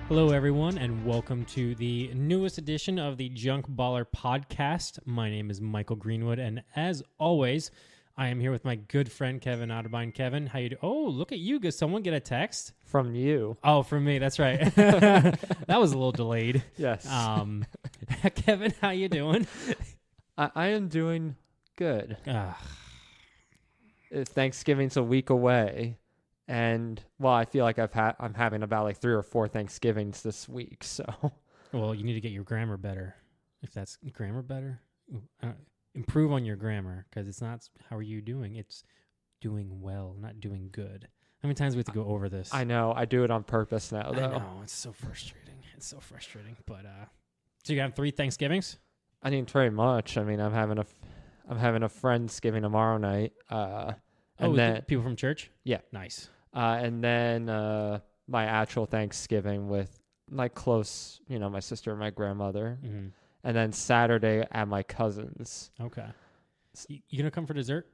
Hello, everyone, and welcome to the newest edition of the Junk Baller podcast. My name is Michael Greenwood, and as always, I am here with my good friend Kevin Otterbein. Kevin, how you do? Oh, look at you! Did someone get a text From you. Oh, from me. That's right. That was a little delayed. Yes. Kevin, how you doing? I am doing good. Ah, Thanksgiving's a week away. And, well, I feel like I'm having about like 3 or 4 Thanksgivings this week. So, well, you need to get your grammar better. If that's grammar better, improve on your grammar because it's not how are you doing. It's doing well, not doing good. How many times we have to go over this? I know. I do it on purpose now, though. I know. It's so frustrating. But, so you got 3 Thanksgivings? I mean, very much. I mean, I'm having a Friendsgiving tomorrow night. And then people from church? Yeah. Nice. And then my actual Thanksgiving with my close, my sister and my grandmother. Mm-hmm. And then Saturday at my cousin's. Okay. You gonna come for dessert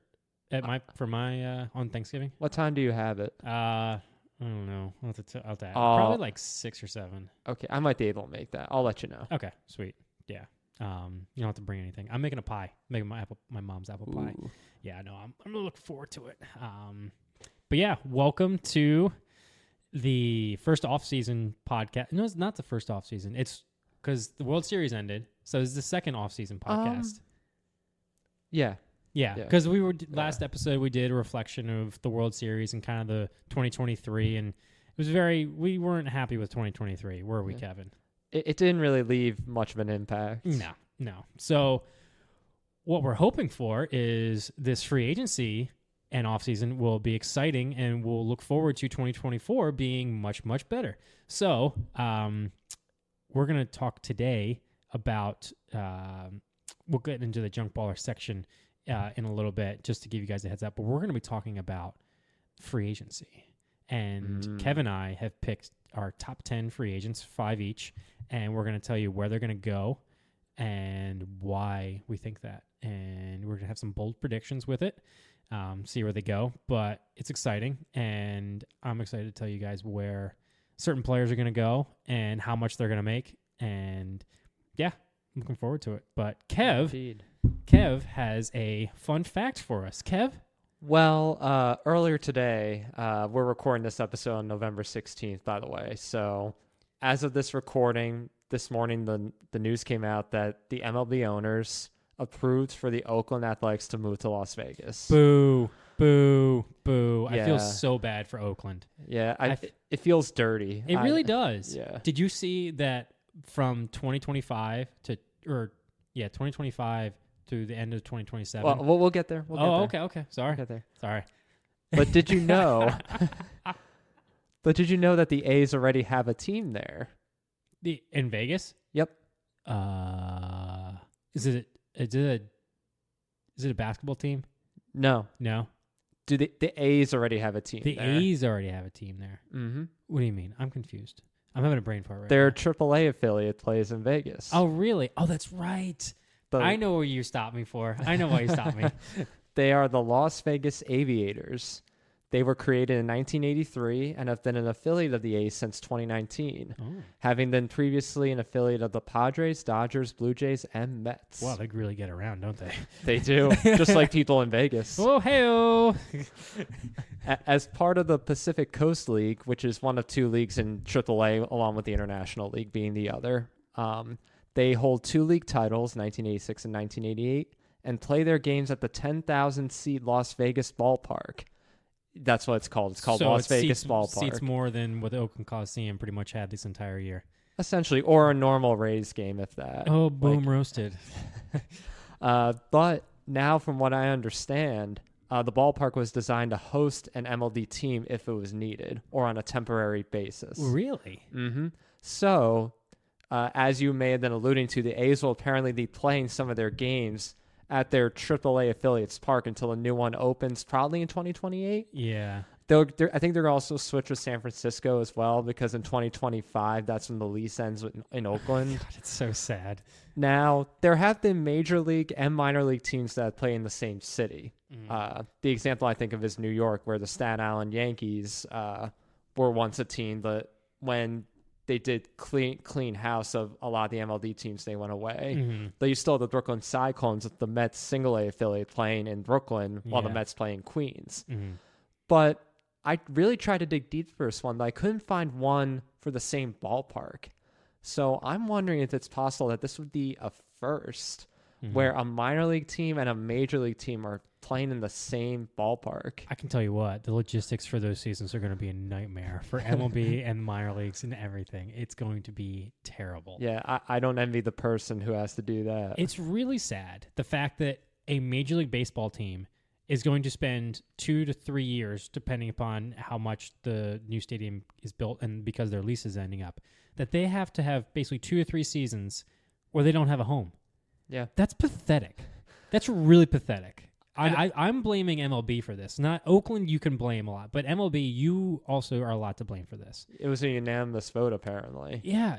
at on Thanksgiving? What time do you have it? I don't know. I'll have to probably like 6 or 7. Okay, I might be able to make that. I'll let you know. Okay, sweet. Yeah. You don't have to bring anything. I'm making a pie. Making my mom's apple pie. Ooh. Yeah, no, I'm gonna look forward to it. But yeah, welcome to the first off-season podcast. No, it's not the first off-season. It's because the World Series ended, so it's the second off-season podcast. Yeah. Yeah, because last episode we did a reflection of the World Series and kind of the 2023, and it was we weren't happy with 2023, were we, Kevin? It didn't really leave much of an impact. No. So what we're hoping for is this free agency and offseason will be exciting, and we'll look forward to 2024 being much, much better. So we're going to talk today about we'll get into the Junk Baller section in a little bit just to give you guys a heads up, but we're going to be talking about free agency. And Kevin and I have picked our top 10 free agents, 5 each, and we're going to tell you where they're going to go and why we think that. And we're going to have some bold predictions with it, see where they go. But it's exciting, and I'm excited to tell you guys where certain players are going to go and how much they're going to make. And, yeah, I'm looking forward to it. But Kev has a fun fact for us. Kev? Well, earlier today, we're recording this episode on November 16th, by the way. So as of this recording, this morning, the news came out that the MLB owners approved for the Oakland Athletics to move to Las Vegas. Boo, boo, boo. Yeah. I feel so bad for Oakland. Yeah, it feels dirty. It really does. Yeah. Did you see that from 2025 to 2025 to the end of 2027? Well, we'll get there. Okay. Sorry. We'll get there. Sorry. But did you know? Did you know that the A's already have a team there? In Vegas? Yep. Is it a basketball team? No. Do the A's already have a team The there? A's already have a team there. Mm-hmm. What do you mean? I'm confused. I'm having a brain fart right Their now. AAA affiliate plays in Vegas. Oh, really? Oh, that's right. I know what you stopped me for. I know why you stopped me. They are the Las Vegas Aviators. They were created in 1983 and have been an affiliate of the A's since 2019, having been previously an affiliate of the Padres, Dodgers, Blue Jays, and Mets. Wow, they really get around, don't they? They do, just like people in Vegas. Oh, hey-oh. As part of the Pacific Coast League, which is one of 2 leagues in AAA, along with the International League being the other, they hold 2 league titles, 1986 and 1988, and play their games at the 10,000-seat Las Vegas ballpark. That's what it's called. It's called Las Vegas Ballpark. Seats more than what the Oakland Coliseum pretty much had this entire year. Essentially, or a normal Rays game, if that. Oh, boom, roasted. But now, from what I understand, the ballpark was designed to host an MLB team if it was needed, or on a temporary basis. Really? Mm-hmm. So, as you may have been alluding to, the A's will apparently be playing some of their games at their AAA affiliates park until a new one opens, probably in 2028. Yeah. I think they're also switch with San Francisco as well, because in 2025, that's when the lease ends in Oakland. God, it's so sad. Now, there have been major league and minor league teams that play in the same city. The example I think of is New York, where the Staten Island Yankees were once a team, but when they did clean house of a lot of the MLB teams. They went away. Mhm. Though you still have the Brooklyn Cyclones with the Mets single A affiliate playing in Brooklyn while the Yeah. Mets play in Queens. Mhm. But I really tried to dig deep for this one, but I couldn't find one for the same ballpark. So I'm wondering if it's possible that this would be a first Mhm. where a minor league team and a major league team are playing in the same ballpark. I can tell you what, the logistics for those seasons are going to be a nightmare for MLB and minor leagues and everything. It's going to be terrible. Yeah, I don't envy the person who has to do that. It's really sad, the fact that a Major League Baseball team is going to spend 2 to 3 years, depending upon how much the new stadium is built and because their lease is ending up, that they have to have basically 2 or 3 seasons where they don't have a home. Yeah. That's pathetic. That's really pathetic. I'm blaming MLB for this. Not Oakland, you can blame a lot, but MLB, you also are a lot to blame for this. It was a unanimous vote, apparently. Yeah,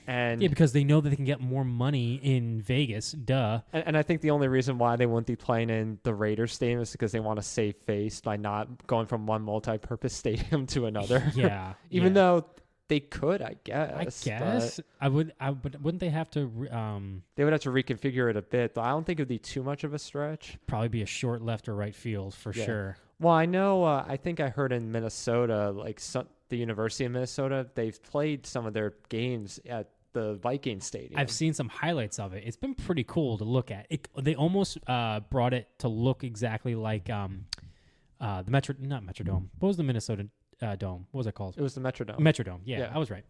And because they know that they can get more money in Vegas. Duh. And I think the only reason why they wouldn't be playing in the Raiders stadium is because they want to save face by not going from one multi-purpose stadium to another. Yeah. Even yeah. though they could, I guess. But wouldn't they have to They would have to reconfigure it a bit, but I don't think it would be too much of a stretch. probably be a short left or right field for Yeah. sure. Well, I know, I think I heard in Minnesota, the University of Minnesota, they've played some of their games at the Viking Stadium. I've seen some highlights of it. It's been pretty cool to look at. They almost brought it to look exactly like the not Metrodome. What was the Minnesota dome? What was it called? It was the Metrodome. Metrodome. Yeah, Yeah. I was right.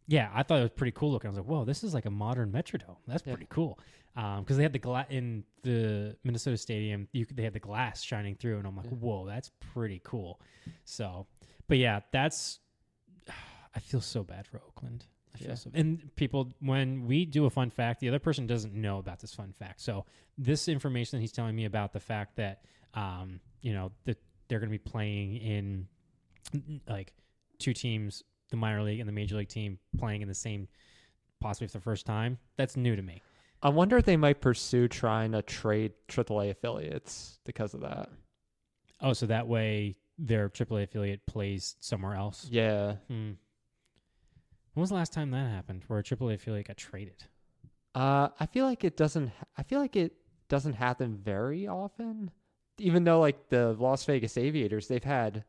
Yeah, I thought it was pretty cool looking. I was like, whoa, this is like a modern Metrodome. That's Yeah. pretty cool. Because they had the in the Minnesota Stadium, they had the glass shining through, and I'm like, whoa, that's pretty cool. So, but yeah, I feel so bad for Oakland. I feel so. And people, when we do a fun fact, the other person doesn't know about this fun fact. So this information that he's telling me about the fact that, that they're going to be playing in like 2 teams, the minor league and the major league team playing in the same, possibly for the first time. That's new to me. I wonder if they might pursue trying to trade AAA affiliates because of that. Oh, so that way their AAA affiliate plays somewhere else. Yeah. When was the last time that happened, where a AAA affiliate got traded? I feel like it doesn't happen very often. Even though like the Las Vegas Aviators, they've had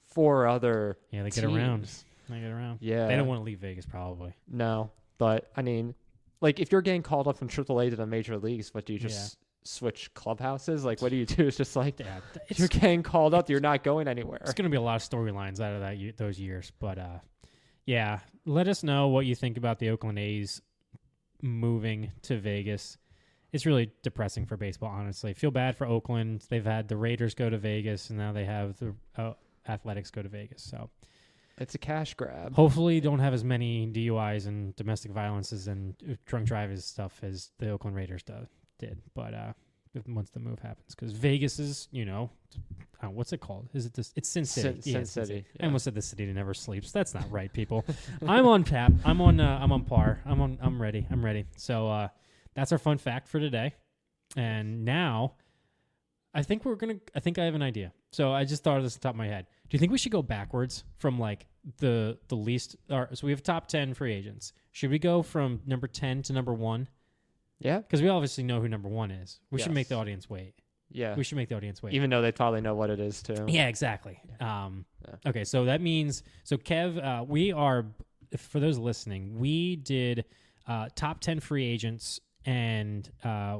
4 other Yeah, they get teams. around. They get around. Yeah. They don't want to leave Vegas, probably. No, but I mean, like if you're getting called up from AAA to the major leagues, what do you just switch clubhouses? Like what do you do? It's just like Yeah, if you're getting called up, you're not going anywhere. It's going to be a lot of storylines out of those years. But yeah, let us know what you think about the Oakland A's moving to Vegas. It's really depressing for baseball, honestly. Feel bad for Oakland. They've had the Raiders go to Vegas, and now they have the Athletics go to Vegas. So It's a cash grab. hopefully you don't have as many DUIs and domestic violences and drunk drivers stuff as the Oakland Raiders did. But once the move happens, because Vegas is, what's it called? Is it this? It's Sin City. Sin City. I almost said the city that never sleeps. That's not right, people. I'm on tap. I'm on par. I'm ready. I'm ready. So that's our fun fact for today. And now I think I have an idea. So I just thought of this on top of my head. Do you think we should go backwards from like the least? So we have top 10 free agents. Should we go from number 10 to number 1? Yeah. Because we obviously know who number 1 is. We should make the Yes. audience wait. Yeah. We should make the audience wait. Even though they probably know what it is too. Yeah, exactly. Okay, so that means, Kev, we are, for those listening, we did top 10 free agents, and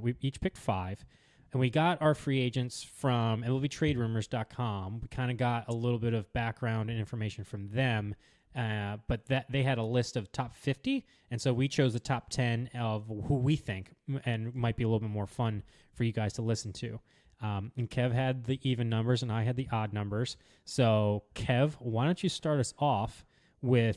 we each picked 5. And we got our free agents from MLBTradeRumors.com. We kind of got a little bit of background and information from them, but that they had a list of top 50, and so we chose the top 10 of who we think and might be a little bit more fun for you guys to listen to. And Kev had the even numbers, and I had the odd numbers. So, Kev, why don't you start us off with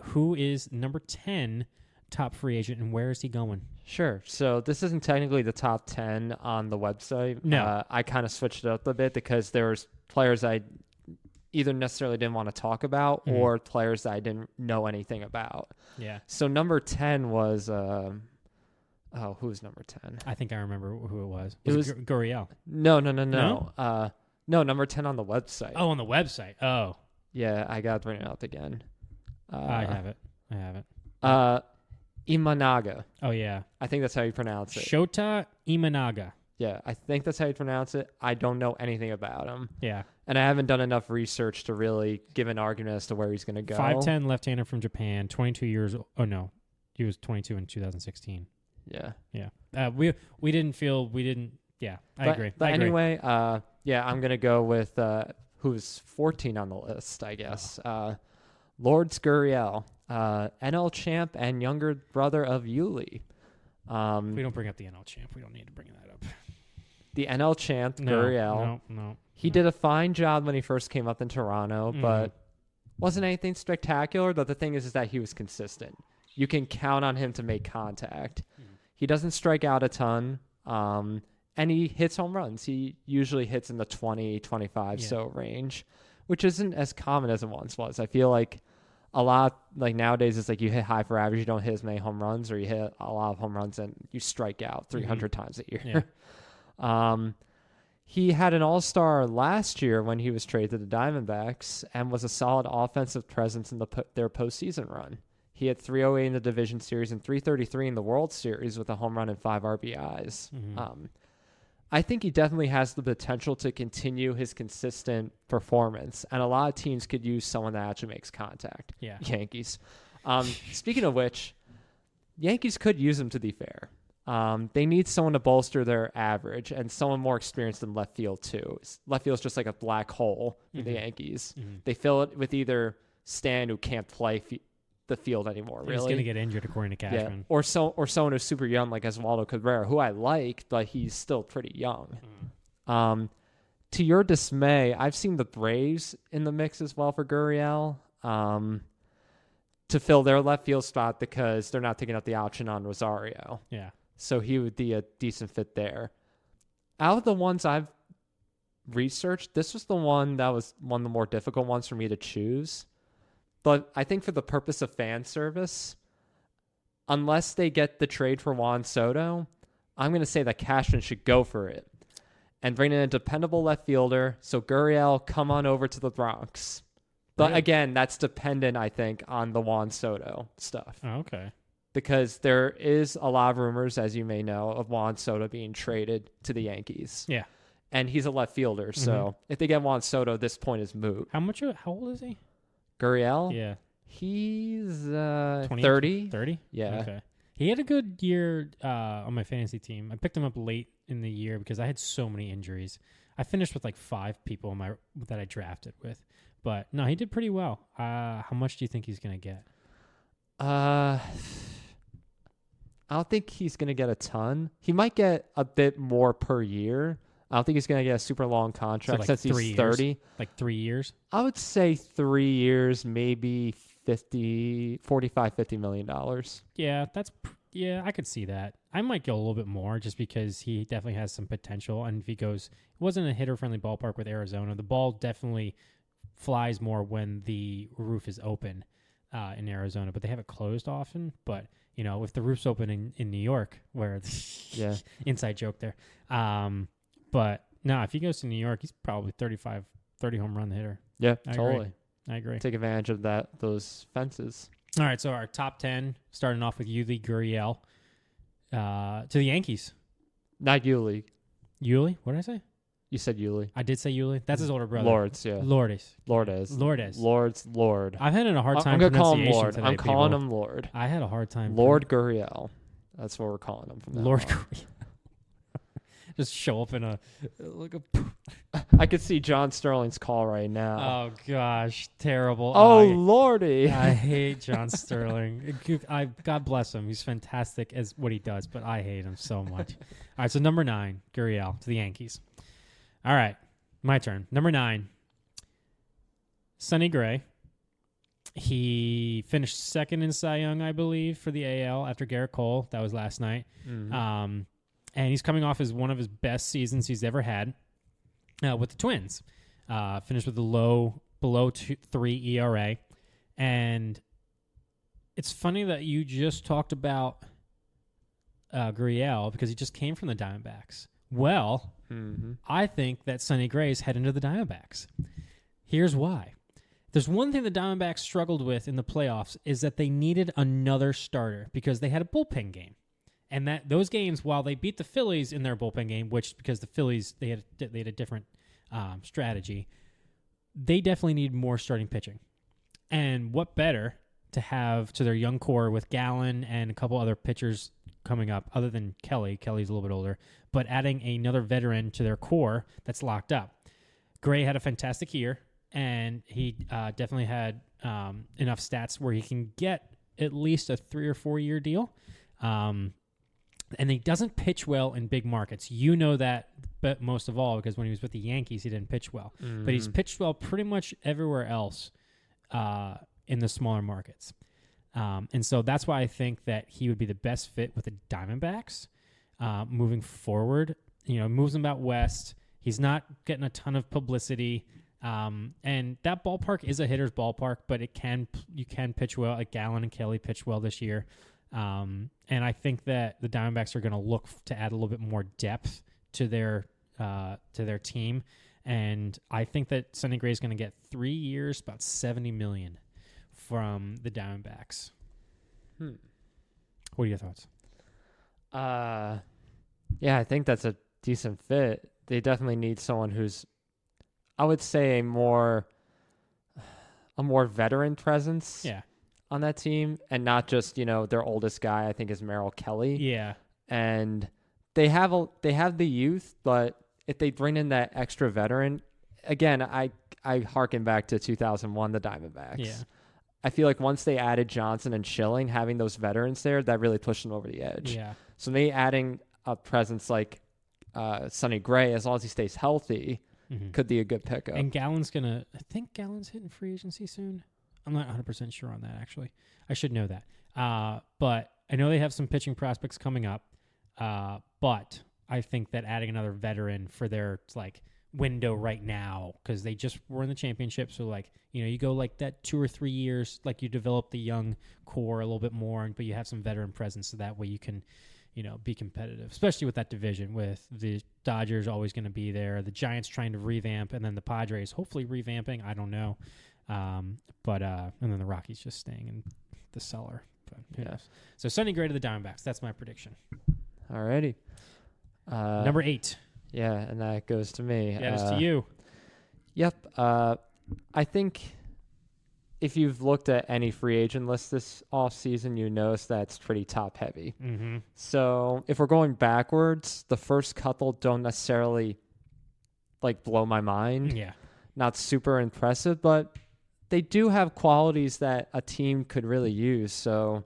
who is number 10 top free agent, and where is he going? Sure. So this isn't technically the top 10 on the website. No. I kind of switched it up a bit because there was players I either necessarily didn't want to talk about or players that I didn't know anything about. Yeah. So number 10 was, who was number 10? I think I remember who it was. It was Gurriel. No. No? No, number 10 on the website. Oh, on the website. Oh. Yeah, I got to bring it up again. I have it. Imanaga. Oh, yeah. I think that's how you pronounce it. Shota Imanaga. Yeah, I think that's how you pronounce it. I don't know anything about him. Yeah. And I haven't done enough research to really give an argument as to where he's going to go. 5'10", left-hander from Japan, 22 years old. Oh, no. He was 22 in 2016. Yeah. Yeah. We didn't feel... We didn't... Yeah, I agree. But I agree. anyway, yeah, I'm going to go with who's 14 on the list, I guess. Lourdes Gurriel, NL champ and younger brother of Yuli. We don't bring up the NL champ. We don't need to bring that up. The NL champ, Gurriel. No. He did a fine job when he first came up in Toronto, but wasn't anything spectacular. But the thing is that he was consistent. You can count on him to make contact. He doesn't strike out a ton, and he hits home runs. He usually hits in the 20, 25 so range, which isn't as common as it once was. I feel like a lot, like nowadays, it's like you hit high for average, you don't hit as many home runs, or you hit a lot of home runs and you strike out 300 times a year. Yeah. He had an all-star last year when he was traded to the Diamondbacks and was a solid offensive presence in their postseason run. He had 308 in the division series and 333 in the World Series with a home run and 5 RBIs. I think he definitely has the potential to continue his consistent performance, and a lot of teams could use someone that actually makes contact. Yeah. Yankees. Speaking of which, Yankees could use him, to be fair. They need someone to bolster their average and someone more experienced in left field too. Left field is just like a black hole for the Yankees. They fill it with either Stan, who can't play the field anymore. Really, he's going to get injured according to Cashman. Yeah. Or someone who's super young like Oswaldo Cabrera, who I like, but he's still pretty young. To your dismay, I've seen the Braves in the mix as well for Gurriel to fill their left field spot because they're not taking up the option on Rosario. Yeah. So he would be a decent fit there. Out of the ones I've researched, this was the one that was one of the more difficult ones for me to choose. But I think for the purpose of fan service, unless they get the trade for Juan Soto, I'm going to say that Cashman should go for it and bring in a dependable left fielder. So Gurriel, come on over to the Bronx. But again, that's dependent, I think, on the Juan Soto stuff. Oh, okay. Because there is a lot of rumors, as you may know, of Juan Soto being traded to the Yankees. Yeah. And he's a left fielder, so if they get Juan Soto, this point is moot. How old is he? Gurriel? Yeah. He's 30. 30? Yeah. Okay. He had a good year on my fantasy team. I picked him up late in the year because I had so many injuries. I finished with like 5 people that I drafted with. But no, he did pretty well. How much do you think he's going to get? I don't think he's going to get a ton. He might get a bit more per year. I don't think he's going to get a super long contract since he's 30. Like 3 years? I would say 3 years, maybe $50 million. Yeah, I could see that. I might go a little bit more just because he definitely has some potential. And if he goes, it wasn't a hitter-friendly ballpark with Arizona. The ball definitely flies more when the roof is open in Arizona, but they have it closed often. But, you know, if the roof's open in New York, where it's inside joke there. But no, if he goes to New York, he's probably 30 home run hitter. Yeah, I agree. Take advantage of those fences. All right, so our top 10, starting off with Yuli Gurriel to the Yankees. Not Yuli. Yuli? What did I say? You said Yuli. I did say Yuli. That's his older brother. Lourdes, yeah. Lourdes. Lord. I've had a hard time I'm going to call him pronunciation Lord. today, I'm calling people. him Lord. I had a hard time. Lord Gurriel. That's what we're calling him from now Lord on. Gurriel. Just show up in a I could see John Sterling's call right now. Oh gosh, terrible. Oh Lordy. I hate John Sterling. God bless him. He's fantastic as what he does, but I hate him so much. All right, so number 9, Gurriel to the Yankees. All right, my turn. Number 9, Sonny Gray. He finished second in Cy Young, I believe, for the AL after Garrett Cole. That was last night. Mm-hmm. And he's coming off as one of his best seasons he's ever had with the Twins. Finished with a below 3 ERA. And it's funny that you just talked about Gurriel because he just came from the Diamondbacks. Well, I think that Sonny Gray's heading to the Diamondbacks. Here's why. There's one thing the Diamondbacks struggled with in the playoffs is that they needed another starter because they had a bullpen game. And that those games, while they beat the Phillies in their bullpen game, which because the Phillies they had a different strategy, they definitely need more starting pitching. And what better to have to their young core with Gallen and a couple other pitchers coming up, other than Kelly. Kelly's a little bit older, but adding another veteran to their core that's locked up. Gray had a fantastic year, and he definitely had enough stats where he can get at least a 3 or 4 year deal. And he doesn't pitch well in big markets. You know that, but most of all, because when he was with the Yankees, he didn't pitch well. Mm. But he's pitched well pretty much everywhere else in the smaller markets. And so that's why I think that he would be the best fit with the Diamondbacks moving forward. Moves him out west. He's not getting a ton of publicity. And that ballpark is a hitter's ballpark, but you can pitch well. Like Gallen and Kelly pitched well this year. And I think that the Diamondbacks are going to look to add a little bit more depth to their team. And I think that Sonny Gray is going to get 3 years, about $70 million from the Diamondbacks. What are your thoughts? Yeah, I think that's a decent fit. They definitely need someone who's, I would say, a more veteran presence. Yeah. On that team, and not just their oldest guy. I think is Merrill Kelly. Yeah, and they have the youth, but if they bring in that extra veteran, again, I harken back to 2001, the Diamondbacks. Yeah, I feel like once they added Johnson and Schilling, having those veterans there, that really pushed them over the edge. Yeah. So me adding a presence like Sonny Gray, as long as he stays healthy, could be a good pickup. And I think Gallen's hitting free agency soon. I'm not 100% sure on that, actually. I should know that. But I know they have some pitching prospects coming up. But I think that adding another veteran for their window right now, because they just were in the championship. So you go that 2 or 3 years, you develop the young core a little bit more, but you have some veteran presence, so that way you can, be competitive, especially with that division with the Dodgers always going to be there, the Giants trying to revamp, and then the Padres hopefully revamping. I don't know. And then the Rockies just staying in the cellar. But who knows? So Sonny Gray to the Diamondbacks. That's my prediction. Alrighty. Number 8. Yeah, and that goes to me. Yeah, it's to you. Yep. I think if you've looked at any free agent list this offseason, you notice that's pretty top heavy. Mm-hmm. So if we're going backwards, the first couple don't necessarily blow my mind. Yeah. Not super impressive, but they do have qualities that a team could really use. So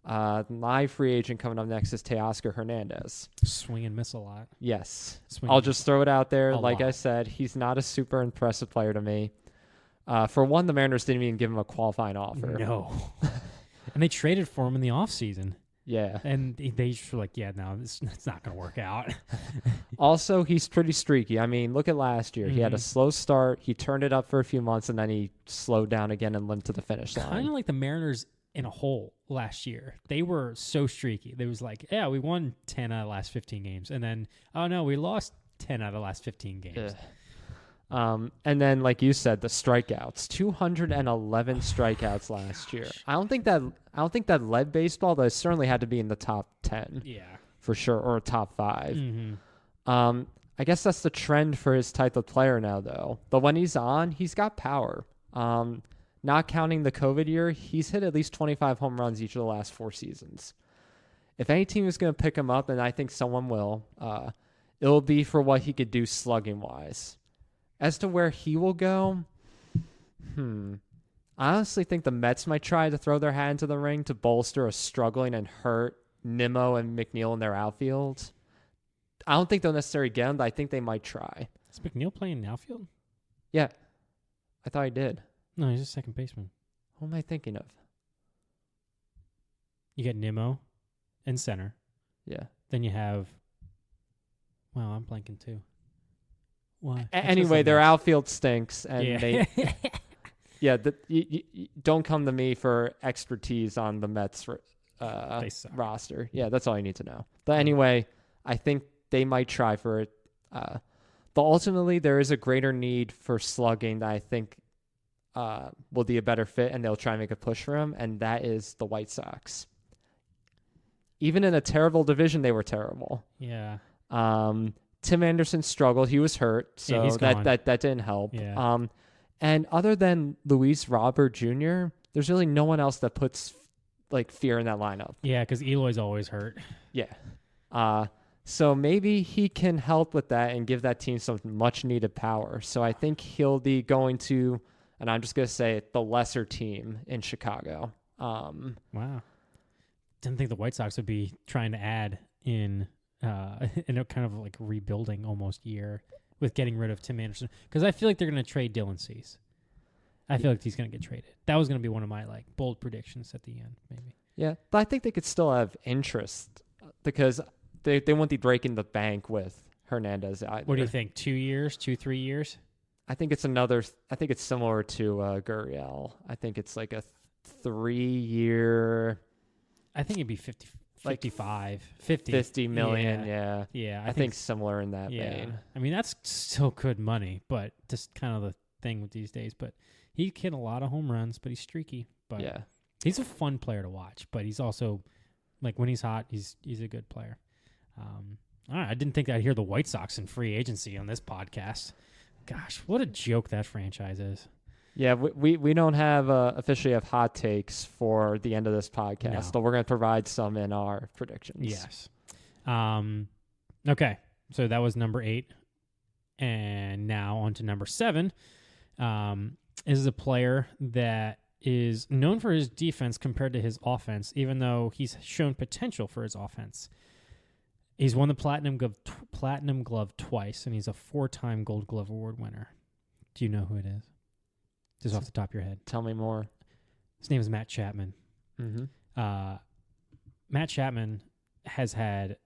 my free agent coming up next is Teoscar Hernandez. Swing and miss a lot. Yes. Swing I'll just throw it out there. Like lot. I said, he's not a super impressive player to me. For one, the Mariners didn't even give him a qualifying offer. No. And they traded for him in the offseason. Yeah. And they just were like, no, it's not going to work out. Also, he's pretty streaky. I mean, look at last year. He had a slow start. He turned it up for a few months, and then he slowed down again and limped to the finish line. Kind of like the Mariners in a whole last year. They were so streaky. They was we won 10 out of the last 15 games. And then, oh, no, we lost 10 out of the last 15 games. And then, like you said, the strikeouts, 211 strikeouts last year. I don't think that led baseball, but it certainly had to be in the top 10. Yeah. For sure, or top 5. Mm-hmm. I guess that's the trend for his type of player now, though. But when he's on, he's got power. Not counting the COVID year, he's hit at least 25 home runs each of the last 4 seasons. If any team is going to pick him up, and I think someone will, it'll be for what he could do slugging-wise. As to where he will go, I honestly think the Mets might try to throw their hat into the ring to bolster a struggling and hurt Nimmo and McNeil in their outfield. I don't think they'll necessarily get him, but I think they might try. Is McNeil playing in outfield? Yeah. I thought he did. No, he's a second baseman. Who am I thinking of? You get Nimmo in center. Yeah. Then you have... Well, I'm blanking too. Why? Anyway, their outfield stinks, and they... Yeah, you don't come to me for expertise on the Mets roster. Yeah, that's all you need to know. But anyway, I think they might try for it. But ultimately, there is a greater need for slugging that I think will be a better fit, and they'll try and make a push for him, and that is the White Sox. Even in a terrible division, they were terrible. Yeah. Tim Anderson struggled. He was hurt, so he's gone. that didn't help. Yeah. And other than Luis Robert Jr., there's really no one else that puts like fear in that lineup. Yeah, because Eloy's always hurt. Yeah. So maybe he can help with that and give that team some much needed power. So I think he'll be going to, and I'm just going to say it, the lesser team in Chicago. Wow. Didn't think the White Sox would be trying to add in a kind of like rebuilding almost year with getting rid of Tim Anderson, because I feel like they're going to trade Dylan Cease. I feel like he's going to get traded. That was going to be one of my like bold predictions at the end, maybe. Yeah, but I think they could still have interest because they won't be breaking the bank with Hernandez either. What do you think? 2 years, 3 years? I think it's similar to Gurriel. I think it's like a 3-year. I think it'd be 50, Like 55, 50. 50 million, yeah. Yeah, I think similar in that vein. I mean, that's still good money, but just kind of the thing with these days. But he hit a lot of home runs, but he's streaky. But Yeah. he's a fun player to watch, but he's also, like, when he's hot, he's a good player. All right, I didn't think I'd hear the White Sox in free agency on this podcast. Gosh, what a joke that franchise is. Yeah, we don't have officially have hot takes for the end of this podcast, No. but we're going to provide some in our predictions. Yes. Okay, so that was number 8. And now on to number 7. This is a player that is known for his defense compared to his offense, even though he's shown potential for his offense. He's won the Platinum Glove twice, and he's a 4-time Gold Glove Award winner. Do you know who it is? Just off the top of your head. Tell me more. His name is Matt Chapman. Mm-hmm. Matt Chapman has had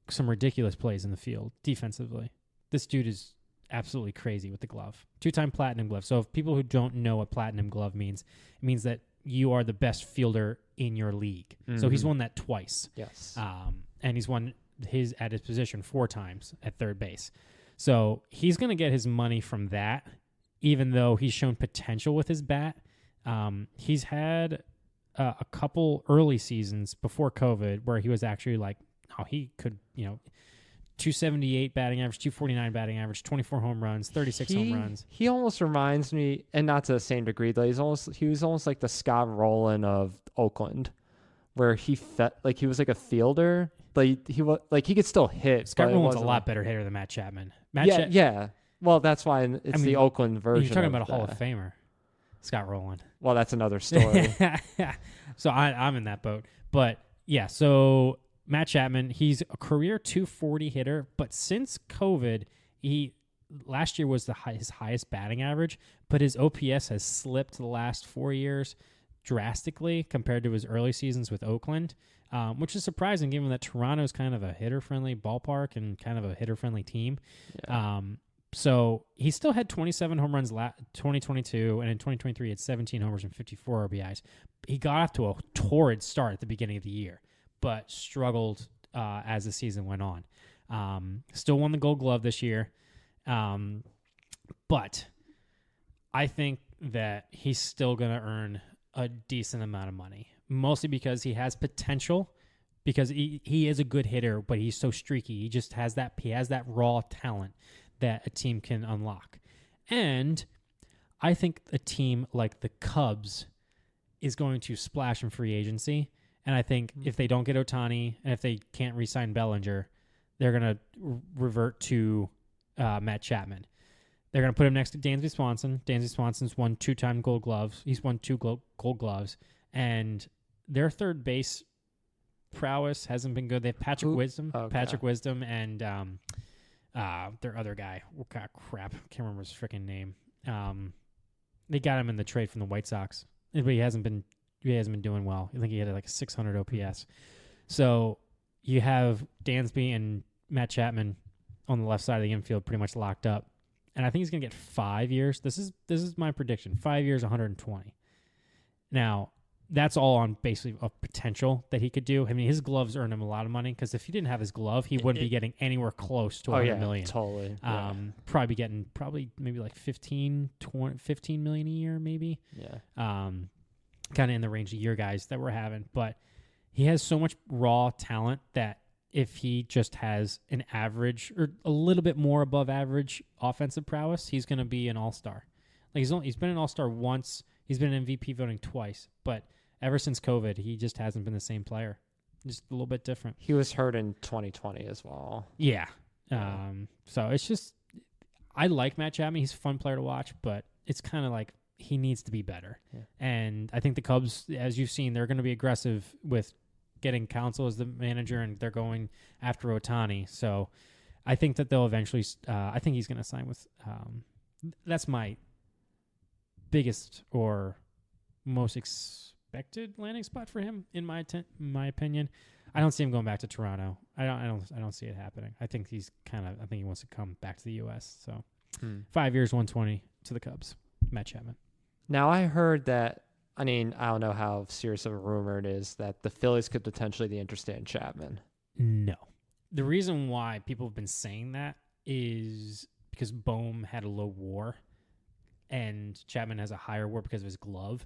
some ridiculous plays in the field defensively. This dude is absolutely crazy with the glove. 2-time Platinum Glove. So if people who don't know what Platinum Glove means, it means that you are the best fielder in your league. Mm-hmm. So he's won that twice. Yes. And he's won at his position 4 times at third base. So he's going to get his money from that, even though he's shown potential with his bat. He's had a couple early seasons before COVID where he was actually like, oh, he could, 278 batting average, 249 batting average, 24 home runs, 36 home runs. He almost reminds me, and not to the same degree, though, he was almost like the Scott Rowland of Oakland, where he was like a fielder, but he could still hit. Scott Rowland's a lot better hitter than Matt Chapman. Yeah. Well, that's why it's the Oakland version. You're talking about a Hall of Famer, Scott Rowland. Well, that's another story. So I'm in that boat. But yeah, so Matt Chapman, he's a career 240 hitter, but since COVID, last year was his highest batting average, but his OPS has slipped the last 4 years drastically compared to his early seasons with Oakland, which is surprising given that Toronto is kind of a hitter-friendly ballpark and kind of a hitter-friendly team. Yeah. So he still had 27 home runs 2022, and in 2023 he had 17 homers and 54 RBIs. He got off to a torrid start at the beginning of the year, but struggled as the season went on. Still won the Gold Glove this year, but I think that he's still going to earn a decent amount of money, mostly because he has potential, because he is a good hitter, but he's so streaky. He just has that raw talent that a team can unlock. And I think a team like the Cubs is going to splash in free agency. And I think if they don't get Ohtani and if they can't re-sign Bellinger, they're going to revert to Matt Chapman. They're going to put him next to Dansby Swanson. Dansby Swanson's won 2-time Gold Gloves. He's won 2 Gold Gloves. And their third base prowess hasn't been good. They have Patrick Wisdom, and their other guy. Oh, God, crap. Can't remember his freaking name. They got him in the trade from the White Sox, but he hasn't been doing well. I think he had like a 600 OPS. So you have Dansby and Matt Chapman on the left side of the infield pretty much locked up. And I think he's going to get 5 years. This is my prediction. 5 years, 120. Now, that's all on basically of potential that he could do. I mean, his gloves earned him a lot of money because if he didn't have his glove, he wouldn't be getting anywhere close to 100 million. Totally. Probably be getting maybe like 15 million a year, maybe. Yeah. Kind of in the range of your guys that we're having, but he has so much raw talent that if he just has an average or a little bit more above average offensive prowess, he's going to be an all-star. Like he's been an all-star once. He's been in MVP voting twice, but ever since COVID, he just hasn't been the same player. Just a little bit different. He was hurt in 2020 as well. Yeah. So it's just, I like Matt Chapman. He's a fun player to watch, but it's kind of like he needs to be better. Yeah. And I think the Cubs, as you've seen, they're going to be aggressive with getting Counsell as the manager, and they're going after Ohtani. So I think that they'll eventually, I think he's going to sign with, that's my biggest or most expected landing spot for him, in my opinion. I don't see him going back to Toronto. I don't see it happening. I think I think he wants to come back to the U.S. So 5 years, 120 to the Cubs. Matt Chapman. Now I heard that. I mean, I don't know how serious of a rumor it is that the Phillies could potentially be interested in Chapman. No. The reason why people have been saying that is because Bohm had a low WAR, and Chapman has a higher WAR because of his glove.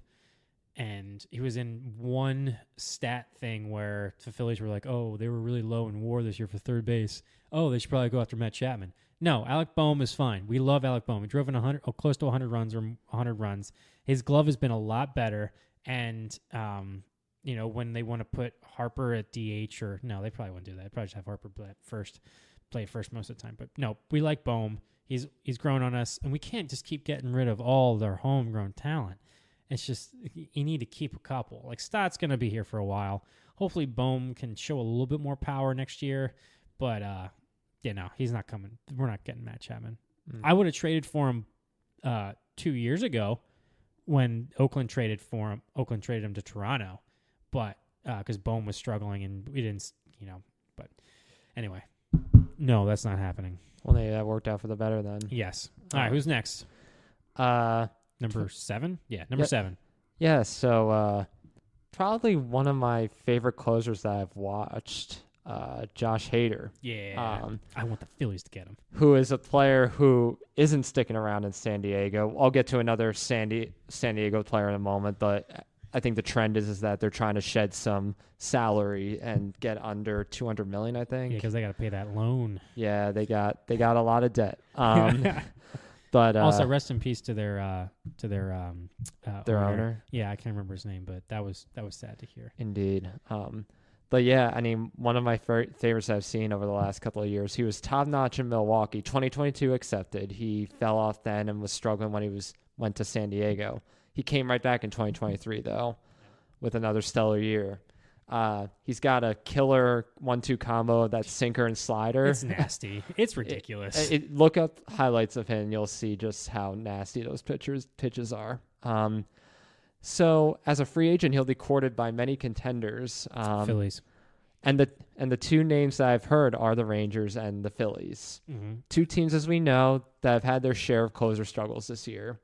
And he was in one stat thing where the Phillies were like, oh, they were really low in WAR this year for third base. Oh, they should probably go after Matt Chapman. No, Alec Bohm is fine. We love Alec Bohm. He drove in close to 100 runs or 100 runs. His glove has been a lot better. And, when they want to put Harper at DH no, they probably wouldn't do that. They'd probably just have Harper play first most of the time. But no, we like Bohm. He's grown on us, and we can't just keep getting rid of all their homegrown talent. It's just, you need to keep a couple. Like, Stott's going to be here for a while. Hopefully, Bohm can show a little bit more power next year. But, he's not coming. We're not getting Matt Chapman. I would have traded for him 2 years ago when Oakland traded him to Toronto. But, because Bohm was struggling and we didn't, but anyway. No, that's not happening. Well, that worked out for the better then. Yes. All right, who's next? Number 7? Yeah, number 7. Yeah, so probably one of my favorite closers that I've watched, Josh Hader. Yeah, I want the Phillies to get him. Who is a player who isn't sticking around in San Diego. I'll get to another San Diego player in a moment, but I think the trend is that they're trying to shed some salary and get under $200 million, I think. Yeah, because they got to pay that loan. Yeah, they got a lot of debt. But also, rest in peace to their owner. Yeah, I can't remember his name, but that was sad to hear. Indeed. But yeah, I mean, one of my favorites I've seen over the last couple of years. He was top notch in Milwaukee. 2022 accepted. He fell off then and was struggling when he went to San Diego. He came right back in 2023 though, with another stellar year. He's got a killer 1-2 combo of that sinker and slider. It's nasty. It's ridiculous. Look up highlights of him and you'll see just how nasty those pitches are. So as a free agent, he'll be courted by many contenders. Phillies. And the two names that I've heard are the Rangers and the Phillies. Mm-hmm. Two teams, as we know, that have had their share of closer struggles this year.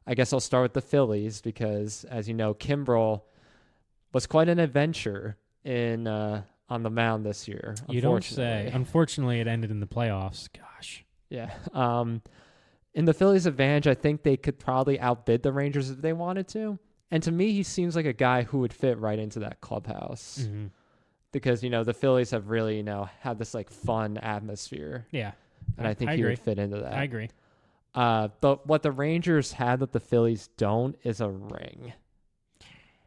I guess I'll start with the Phillies because, as you know, Kimbrel was quite an adventure on the mound this year. You don't say. Unfortunately, it ended in the playoffs. Gosh. Yeah. In the Phillies' advantage, I think they could probably outbid the Rangers if they wanted to. And to me, he seems like a guy who would fit right into that clubhouse. Mm-hmm. Because, the Phillies have really, had this like fun atmosphere. Yeah. And I think he would fit into that. I agree. But what the Rangers have that the Phillies don't is a ring.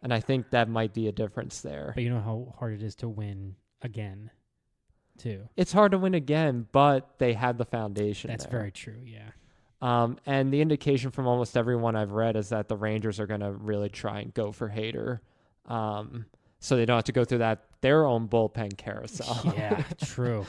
And I think that might be a difference there. But you know how hard it is to win again, too. It's hard to win again, but they had the foundation. That's very true, yeah. And the indication from almost everyone I've read is that the Rangers are going to really try and go for Hader. So they don't have to go through their own bullpen carousel. Yeah, true.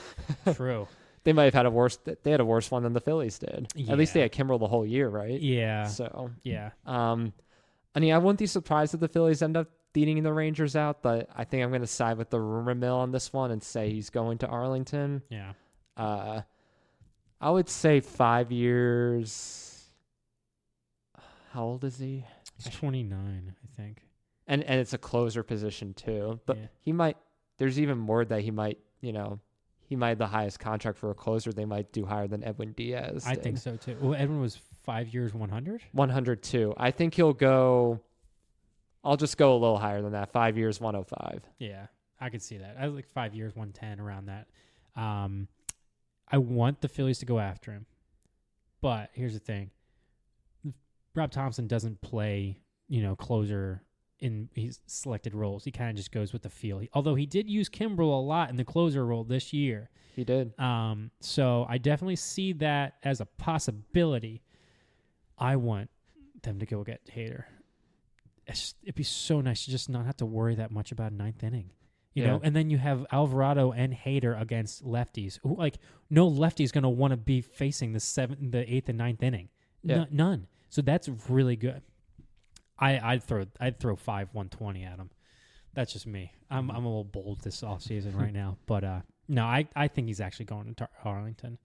They might have had a worse one than the Phillies did. Yeah. At least they had Kimbrel the whole year, right? Yeah. So, yeah. I mean, I wouldn't be surprised if the Phillies end up beating the Rangers out, but I think I'm going to side with the rumor mill on this one and say he's going to Arlington. Yeah. I would say 5 years. How old is he? He's 29, I think. and it's a closer position too. But Yeah. he might. There's even word that he might. He might have the highest contract for a closer. They might do higher than Edwin Diaz. I think so too. Well, Edwin was 5 years, 100. 102. I think he'll go. I'll just go a little higher than that. 5 years, 105. Yeah, I could see that. I was like 5 years, 110, around that. I want the Phillies to go after him, but here's the thing: Rob Thompson doesn't play, closer in his selected roles. He kind of just goes with the feel. Although he did use Kimbrel a lot in the closer role this year. He did. So I definitely see that as a possibility. I want them to go get Hader. It'd be so nice to just not have to worry that much about ninth inning. You know, and then you have Alvarado and Hader against lefties. Who, no lefty's going to want to be facing the 8th, and 9th inning. Yeah. None. So that's really good. I'd throw 5-120 at him. That's just me. I'm a little bold this offseason right now, but no, I think he's actually going to Arlington.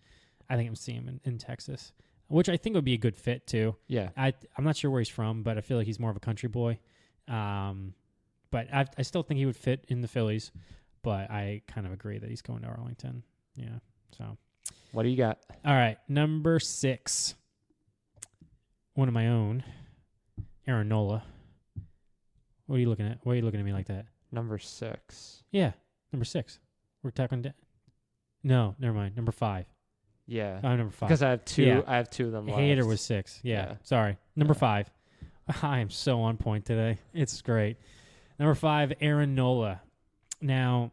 I think I'm seeing him in Texas, which I think would be a good fit too. Yeah. I'm not sure where he's from, but I feel like he's more of a country boy. But I still think he would fit in the Phillies, but I kind of agree that he's going to Arlington. Yeah. So, what do you got? All right, number 6. One of my own, Aaron Nola. What are you looking at? Why are you looking at me like that? Number 6. Yeah, number 6. We're talking. No, never mind. Number 5. Yeah. Number 5. Because I have two. Yeah. I have two of them left. Hader was 6. Yeah. Sorry. Number 5. I am so on point today. It's great. Number 5, Aaron Nola. Now,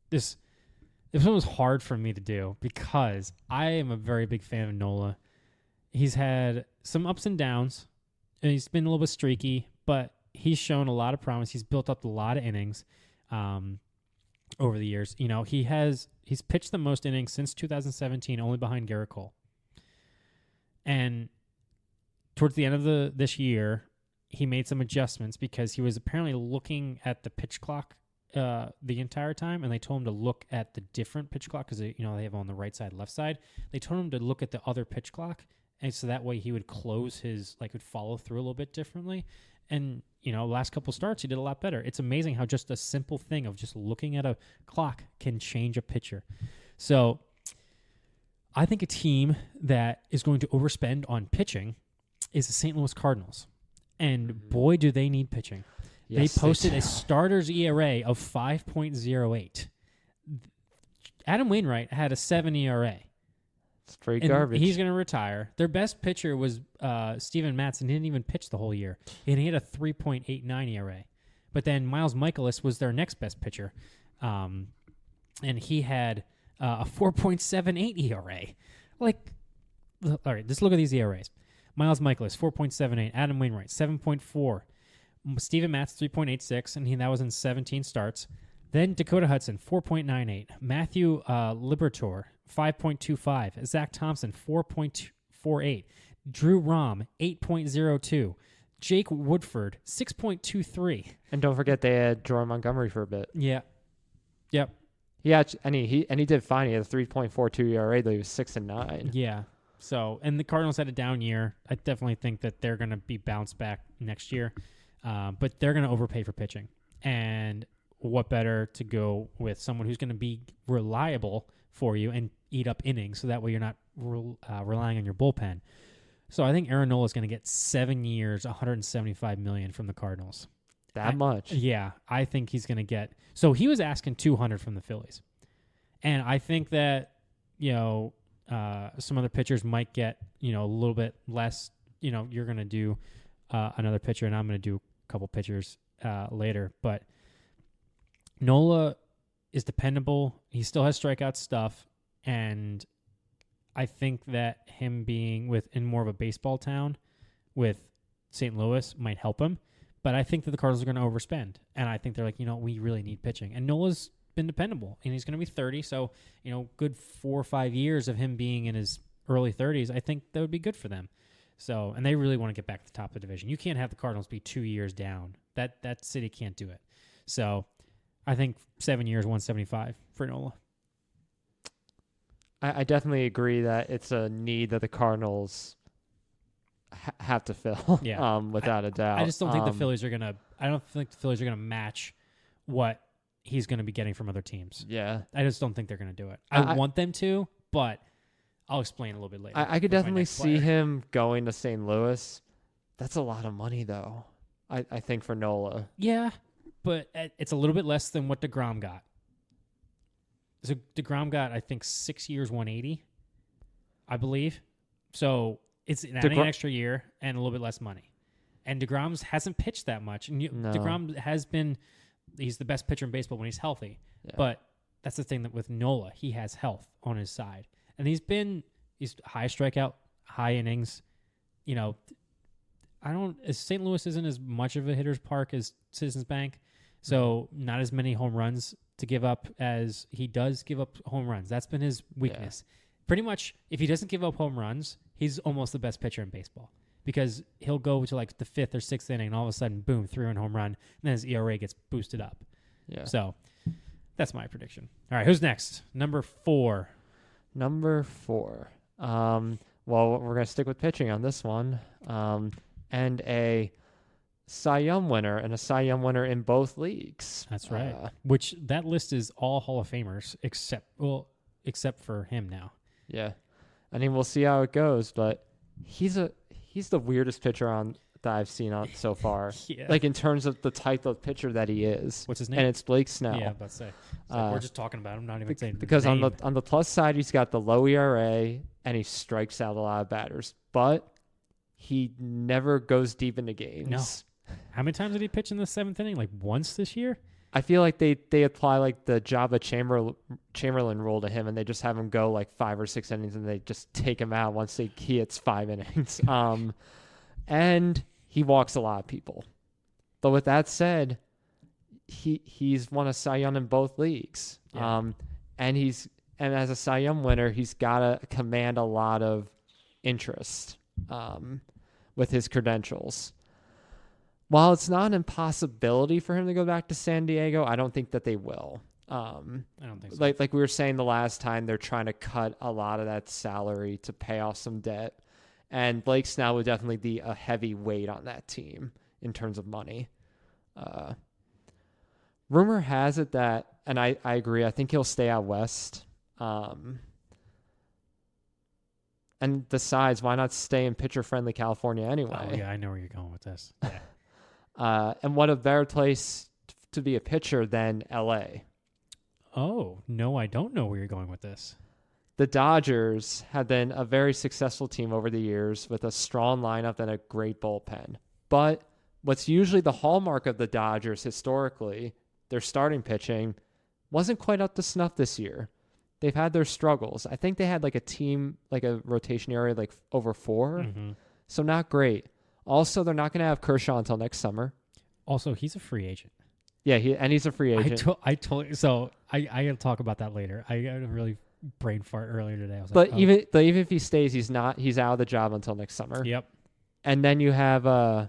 this one was hard for me to do because I am a very big fan of Nola. He's had some ups and downs, and he's been a little bit streaky, but he's shown a lot of promise. He's built up a lot of innings over the years. He's pitched the most innings since 2017, only behind Garrett Cole. And towards the end of this year, he made some adjustments because he was apparently looking at the pitch clock the entire time, and they told him to look at the different pitch clock because they have on the right side, left side. They told him to look at the other pitch clock, and so that way he would close would follow through a little bit differently. And last couple starts he did a lot better. It's amazing how just a simple thing of just looking at a clock can change a pitcher. So I think a team that is going to overspend on pitching is the St. Louis Cardinals. And boy, do they need pitching. Yes, they posted a starter's ERA of 5.08. Adam Wainwright had a 7 ERA. Straight and garbage. He's going to retire. Their best pitcher was Steven Matson. He didn't even pitch the whole year. And he had a 3.89 ERA. But then Miles Michaelis was their next best pitcher. And he had a 4.78 ERA. All right, just look at these ERAs. Miles Michaelis, 4.78. Adam Wainwright, 7.4. Steven Matz, 3.86, and that was in 17 starts. Then Dakota Hudson, 4.98. Matthew Liberatore, 5.25. Zach Thompson, 4.48. Drew Rom, 8.02. Jake Woodford, 6.23. And don't forget they had Jordan Montgomery for a bit. Yeah. Yep. Yeah, and he did fine. He had a 3.42 ERA, though he was 6-9. Yeah. So, and the Cardinals had a down year. I definitely think that they're going to be bounced back next year, but they're going to overpay for pitching. And what better to go with someone who's going to be reliable for you and eat up innings, so that way you're not relying on your bullpen. So I think Aaron Nola is going to get 7 years, $175 million from the Cardinals. That much? Yeah, I think he's going to get. So he was asking $200 from the Phillies, and I think that some other pitchers might get, a little bit less. You're going to do another pitcher, and I'm going to do a couple pitchers later. But Nola is dependable. He still has strikeout stuff, and I think that him being in more of a baseball town with St. Louis might help him. But I think that the Cardinals are going to overspend, and I think they're like, we really need pitching. And Nola's been dependable, and he's going to be 30, so good 4 or 5 years of him being in his early 30s, I think that would be good for them. So, and they really want to get back to the top of the division. You can't have the Cardinals be 2 years down. That city can't do it. So, I think 7 years, 175 for Nola. I definitely agree that it's a need that the Cardinals have to fill. Yeah. Without a doubt. I just don't think the Phillies are gonna. I don't think the Phillies are gonna match what he's gonna be getting from other teams. Yeah. I just don't think they're gonna do it. I want them to, but I'll explain a little bit later. I could with my definitely next see player. him going to St. Louis. That's a lot of money, though. I think for Nola. Yeah, but it's a little bit less than what DeGrom got. So DeGrom got, I think, 6 years, 180, I believe. So it's adding an extra year and a little bit less money. And DeGrom hasn't pitched that much. And No. DeGrom has been, he's the best pitcher in baseball when he's healthy. Yeah. But that's the thing that with Nola, he has health on his side. And he's high strikeout, high innings. You know, St. Louis isn't as much of a hitter's park as Citizens Bank. So not as many home runs to give up as he does give up home runs. That's been his weakness. Yeah. Pretty much, if he doesn't give up home runs, he's almost the best pitcher in baseball because he'll go to like the 5th or 6th inning and all of a sudden, boom, 3-run home run, and then his ERA gets boosted up. Yeah. So that's my prediction. All right, who's next? Number 4. Well, we're going to stick with pitching on this one. And a Cy Young winner in both leagues. That's right. Which that list is all Hall of Famers except for him now. Yeah. I mean, we'll see how it goes, but he's the weirdest pitcher that I've seen on so far. Yeah. Like in terms of the type of pitcher that he is. What's his name? And it's Blake Snell. Yeah, I was about to say. We're just talking about him, not even saying because his name. on the plus side, he's got the low ERA and he strikes out a lot of batters, but he never goes deep into games. No. How many times did he pitch in the 7th inning? Like once this year? I feel like they apply like the Java Chamberlain rule to him, and they just have him go like 5 or 6 innings, and they just take him out once he hits 5 innings. And he walks a lot of people. But with that said, he's won a Cy Young in both leagues. Yeah. And as a Cy Young winner, he's got to command a lot of interest with his credentials. While it's not an impossibility for him to go back to San Diego, I don't think that they will. I don't think so. Like we were saying the last time, they're trying to cut a lot of that salary to pay off some debt. And Blake Snell would definitely be a heavy weight on that team in terms of money. Rumor has it that, and I agree, I think he'll stay out west. And besides, why not stay in pitcher-friendly California anyway? Oh, yeah, I know where you're going with this. Yeah. And what a better place to be a pitcher than L.A.? Oh, no, I don't know where you're going with this. The Dodgers have been a very successful team over the years with a strong lineup and a great bullpen. But what's usually the hallmark of the Dodgers historically, their starting pitching, wasn't quite up to snuff this year. They've had their struggles. I think they had like a rotation area like over 4. Mm-hmm. So not great. Also, they're not going to have Kershaw until next summer. Also, he's a free agent. Yeah, he's a free agent. I gotta talk about that later. I got a really brain fart earlier today. I was But like, even if he stays, he's out of the job until next summer. Yep. And then you have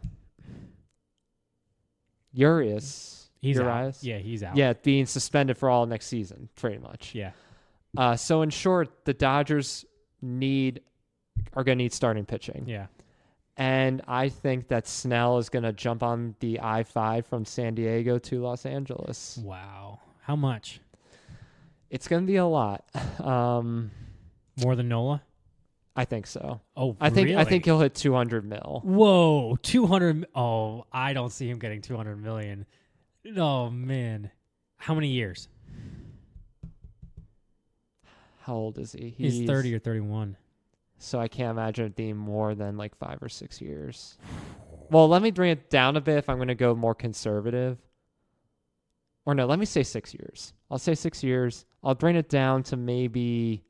Urias. He's Urias? out. Yeah, he's out. Yeah, being suspended for all next season, pretty much. Yeah. So in short, the Dodgers are going to need starting pitching. Yeah. And I think that Snell is going to jump on the I-5 from San Diego to Los Angeles. Wow. How much? It's going to be a lot. More than Nola? I think so. Oh, I think really? he'll hit 200 mil. Whoa, 200. Oh, I don't see him getting 200 million. Oh man, how many years? How old is he? He's 30 or 31. So I can't imagine it being more than like 5 or 6 years. Well, let me bring it down a bit if I'm going to go more conservative. Or no, let me say 6 years. I'll say 6 years. I'll bring it down to maybe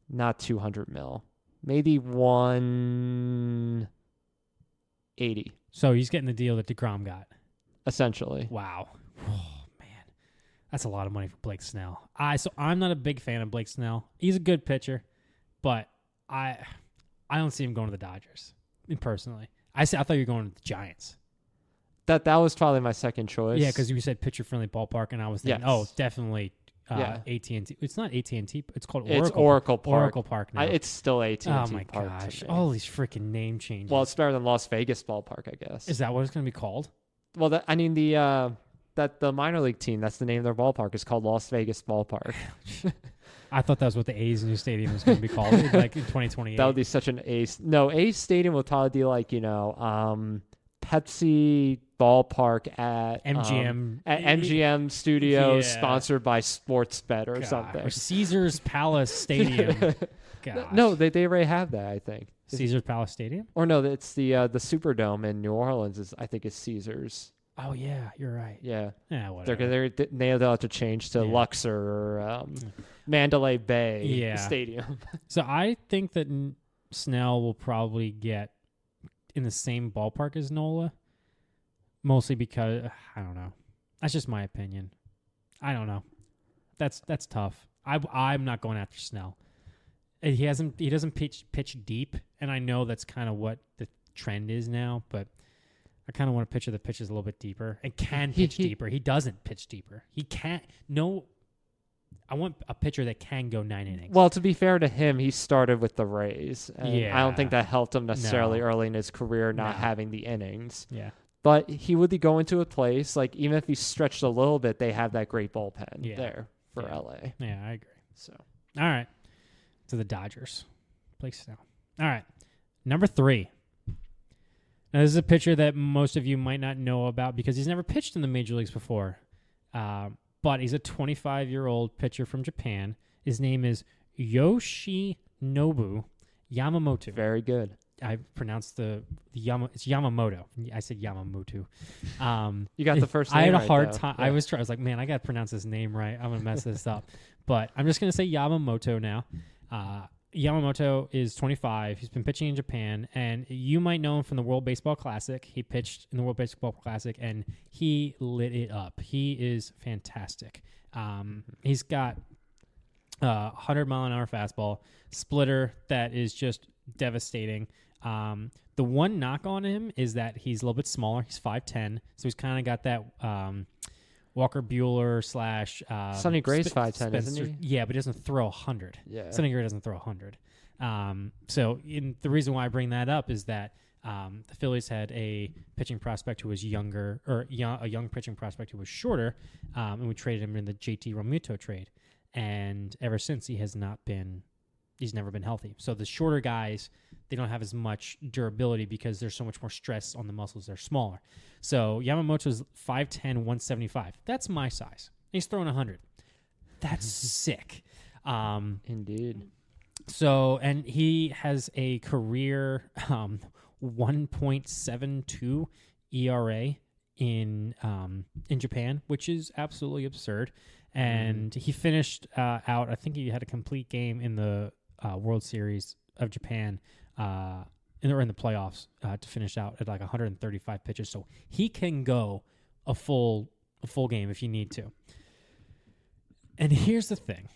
not 200 mil. Maybe 180. So he's getting the deal that DeGrom got. Essentially. Wow. Oh, man. That's a lot of money for Blake Snell. So I'm not a big fan of Blake Snell. He's a good pitcher, but I don't see him going to the Dodgers, personally. I thought you were going to the Giants. That was probably my second choice. Yeah, because you said pitcher-friendly ballpark, and I was thinking, Yes. oh, definitely Yeah. AT&T. It's not AT&T. It's called It's Oracle. Oracle Park. Oracle Park now. It's still AT&T oh my Park. gosh! To me. All these freaking name changes. Well, it's better than Las Vegas Ballpark, I guess. Is that what it's going to be called? Well, the minor league team, that's the name of their ballpark, is called Las Vegas Ballpark. I thought that was what the A's new stadium was going to be called, like in 2028. That would be such an A's. No, A's Stadium would probably be like, Pepsi Ballpark at MGM Studios, Yeah. sponsored by Sportsbet or God, something. or Caesar's Palace Stadium. Gosh. No, they already have that, I think. Caesar's Palace Stadium. Or no, it's the Superdome in New Orleans. I think is Caesars. Oh yeah, you're right. Yeah, whatever. they'll have to change to Yeah. Luxor or Mandalay Bay Yeah. Stadium. So I think that Snell will probably get in the same ballpark as Nola, mostly because I don't know. That's just my opinion. I don't know. That's tough. I'm not going after Snell. He doesn't pitch deep, and I know that's kind of what the trend is now, but I kind of want a pitcher that pitches a little bit deeper and can pitch deeper. He doesn't pitch deeper. He can't. No, I want a pitcher that can go 9 innings. Well, to be fair to him, he started with the Rays. And I don't think that helped him necessarily No. early in his career, not No. having the innings. Yeah. But he would be going to a place, like, even if he stretched a little bit, they have that great bullpen there for Yeah. LA. Yeah, I agree. So All right. To the Dodgers. Blake Snell. All right. Number 3. Now, this is a pitcher that most of you might not know about because he's never pitched in the major leagues before. But he's a 25-year-old pitcher from Japan. His name is Yoshinobu Yamamoto. very good. I pronounced it's Yamamoto. I said Yamamoto. You got the first I name had a right, hard though. time. Yeah. I was like, man, I got to pronounce his name right. I'm going to mess this up. But I'm just going to say Yamamoto now. Yamamoto is 25. He's been pitching in Japan, and you might know him from the World Baseball Classic. He pitched in the World Baseball Classic, and he lit it up. He is fantastic. He's got 100-mile-an-hour fastball, splitter that is just devastating. The one knock on him is that he's a little bit smaller. He's 5'10", so he's kind of got that Walker Buehler / Sonny Gray's 5'10", isn't he? Yeah, but he doesn't throw 100. Yeah. Sonny Gray doesn't throw 100. The reason why I bring that up is that the Phillies had a pitching prospect who was younger, or a young pitching prospect who was shorter, and we traded him in the JT Realmuto trade. And ever since, he's never been healthy. So the shorter guys, they don't have as much durability because there's so much more stress on the muscles. They're smaller. So Yamamoto's 5'10", 175. That's my size. He's throwing 100. That's sick. Indeed. So, and he has a career 1.72 ERA in Japan, which is absolutely absurd. And he finished out, I think he had a complete game in the World Series of Japan in the playoffs to finish out at like 135 pitches. So he can go a full game if you need to. And here's the thing.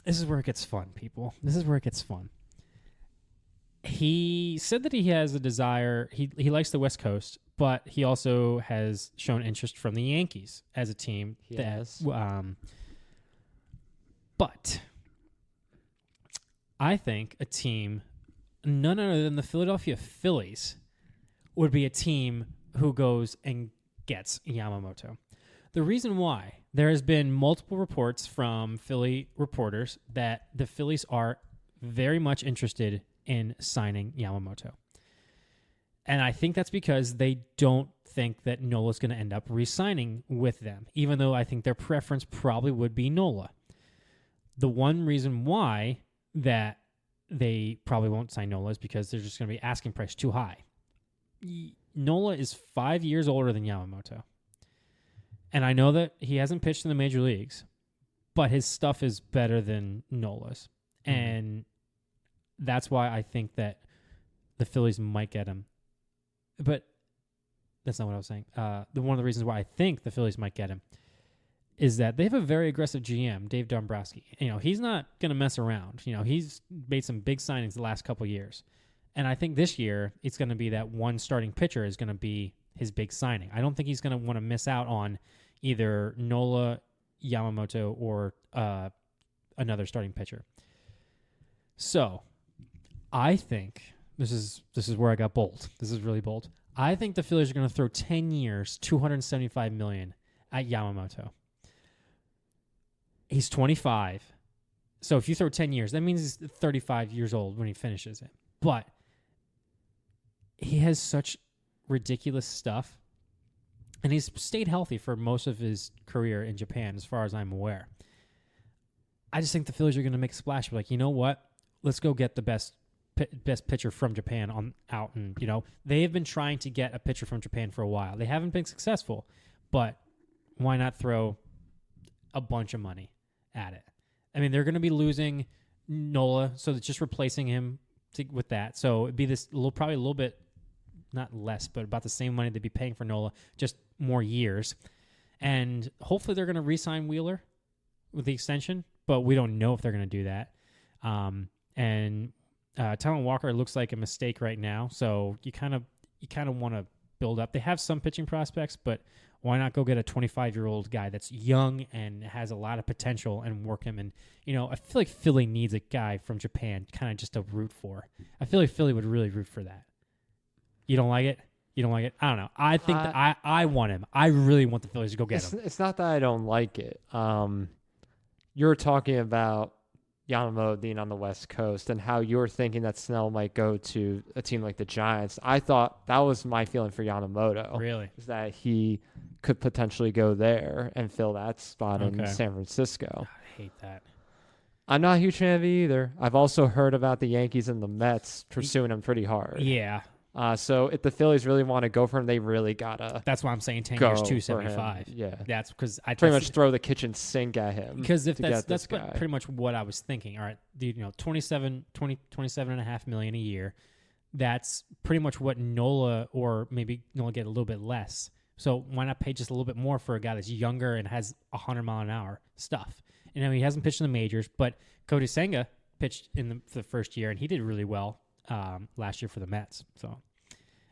This is where it gets fun, people. This is where it gets fun. He said that he has a desire. He likes the West Coast, but he also has shown interest from the Yankees as a team. Yes. But I think a team, none other than the Philadelphia Phillies, would be a team who goes and gets Yamamoto. The reason why, there has been multiple reports from Philly reporters that the Phillies are very much interested in signing Yamamoto. And I think that's because they don't think that Nola's going to end up re-signing with them, even though I think their preference probably would be Nola. The one reason why that they probably won't sign Nola is because they're just going to be asking price too high. Nola is 5 years older than Yamamoto. And I know that he hasn't pitched in the major leagues, but his stuff is better than Nola's. Mm-hmm. And that's why I think that the Phillies might get him. But that's not what I was saying. One of the reasons why I think the Phillies might get him is that they have a very aggressive GM, Dave Dombrowski. He's not going to mess around. He's made some big signings the last couple of years. And I think this year it's going to be that one starting pitcher is going to be his big signing. I don't think he's going to want to miss out on either Nola Yamamoto or another starting pitcher. So, I think this is where I got bold. This is really bold. I think the Phillies are going to throw 10 years, $275 million at Yamamoto. He's 25. So if you throw 10 years, that means he's 35 years old when he finishes it. But he has such ridiculous stuff. And he's stayed healthy for most of his career in Japan, as far as I'm aware. I just think the Phillies are going to make a splash. Like, you know what? Let's go get the best pitcher from Japan out. And, they have been trying to get a pitcher from Japan for a while. They haven't been successful. But why not throw a bunch of money at it? I mean, they're going to be losing Nola, so it's just replacing him with that. So it'd be probably a little bit, not less, but about the same money they'd be paying for Nola, just more years. And hopefully they're going to re-sign Wheeler with the extension, but we don't know if they're going to do that. And Talon Walker looks like a mistake right now, so you kind of want to build up. They have some pitching prospects, but why not go get a 25-year-old guy that's young and has a lot of potential and work him? And, I feel like Philly needs a guy from Japan kind of just to root for. I feel like Philly would really root for that. You don't like it? You don't like it? I don't know. I think that I want him. I really want the Phillies to go get him. It's not that I don't like it. You're talking about Yamamoto being on the West Coast and how you're thinking that Snell might go to a team like the Giants. I thought that was my feeling for Yamamoto. Really? Is that he could potentially go there and fill that spot in San Francisco. God, I hate that. I'm not a huge fan of it either. I've also heard about the Yankees and the Mets pursuing him pretty hard. Yeah. So if the Phillies really want to go for him, they really gotta. That's why I'm saying 10 years, 275. Yeah, that's because I pretty much throw the kitchen sink at him. Because if that's pretty much what I was thinking. All right, 27.5 million a year. That's pretty much what Nola, or maybe Nola, get a little bit less. So why not pay just a little bit more for a guy that's younger and has 100-mile-an-hour stuff? He hasn't pitched in the majors, but Cody Senga pitched in the first year, and he did really well last year for the Mets. So.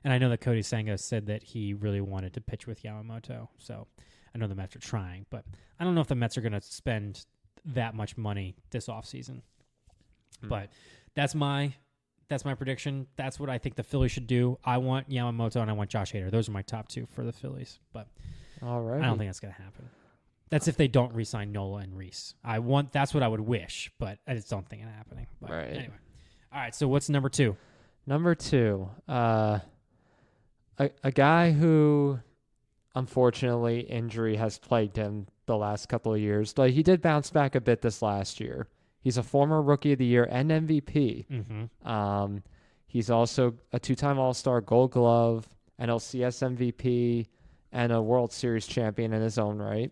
And I know that Cody Senga said that he really wanted to pitch with Yamamoto. So I know the Mets are trying, but I don't know if the Mets are going to spend that much money this offseason. But that's my prediction. That's what I think the Phillies should do. I want Yamamoto and I want Josh Hader. Those are my top two for the Phillies. But all right. I don't think that's going to happen. That's if they don't re-sign Nola and Reese. That's what I would wish, but I just don't think it's happening. But right. Anyway. All right, so what's number two? Number two, a guy who, unfortunately, injury has plagued him the last couple of years. But he did bounce back a bit this last year. He's a former Rookie of the Year and MVP. Mm-hmm. He's also a two-time All-Star, Gold Glove, NLCS MVP, and a World Series champion in his own right.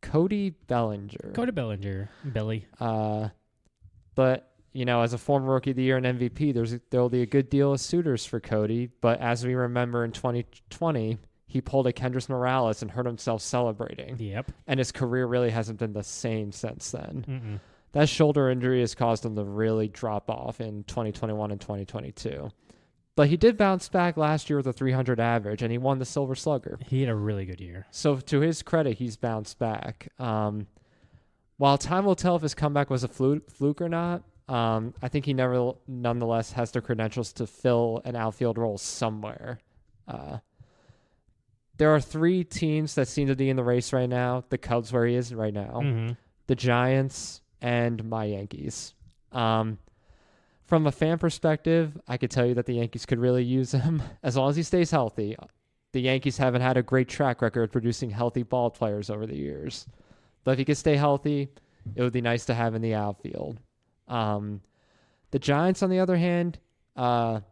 Cody Bellinger. Billy. But as a former Rookie of the Year and MVP, there'll be a good deal of suitors for Cody. But as we remember in 2020, he pulled a Kendrys Morales and hurt himself celebrating. Yep. And his career really hasn't been the same since then. Mm-mm. That shoulder injury has caused him to really drop off in 2021 and 2022. But he did bounce back last year with a 300 average, and he won the Silver Slugger. He had a really good year. So to his credit, he's bounced back. While time will tell if his comeback was a fluke or not, I think he nonetheless has the credentials to fill an outfield role somewhere. There are three teams that seem to be in the race right now. The Cubs, where he is right now, the Giants, and my Yankees. From a fan perspective, I could tell you that the Yankees could really use him as long as he stays healthy. The Yankees haven't had a great track record of producing healthy ball players over the years. But if he could stay healthy, it would be nice to have in the outfield. The Giants, on the other hand, and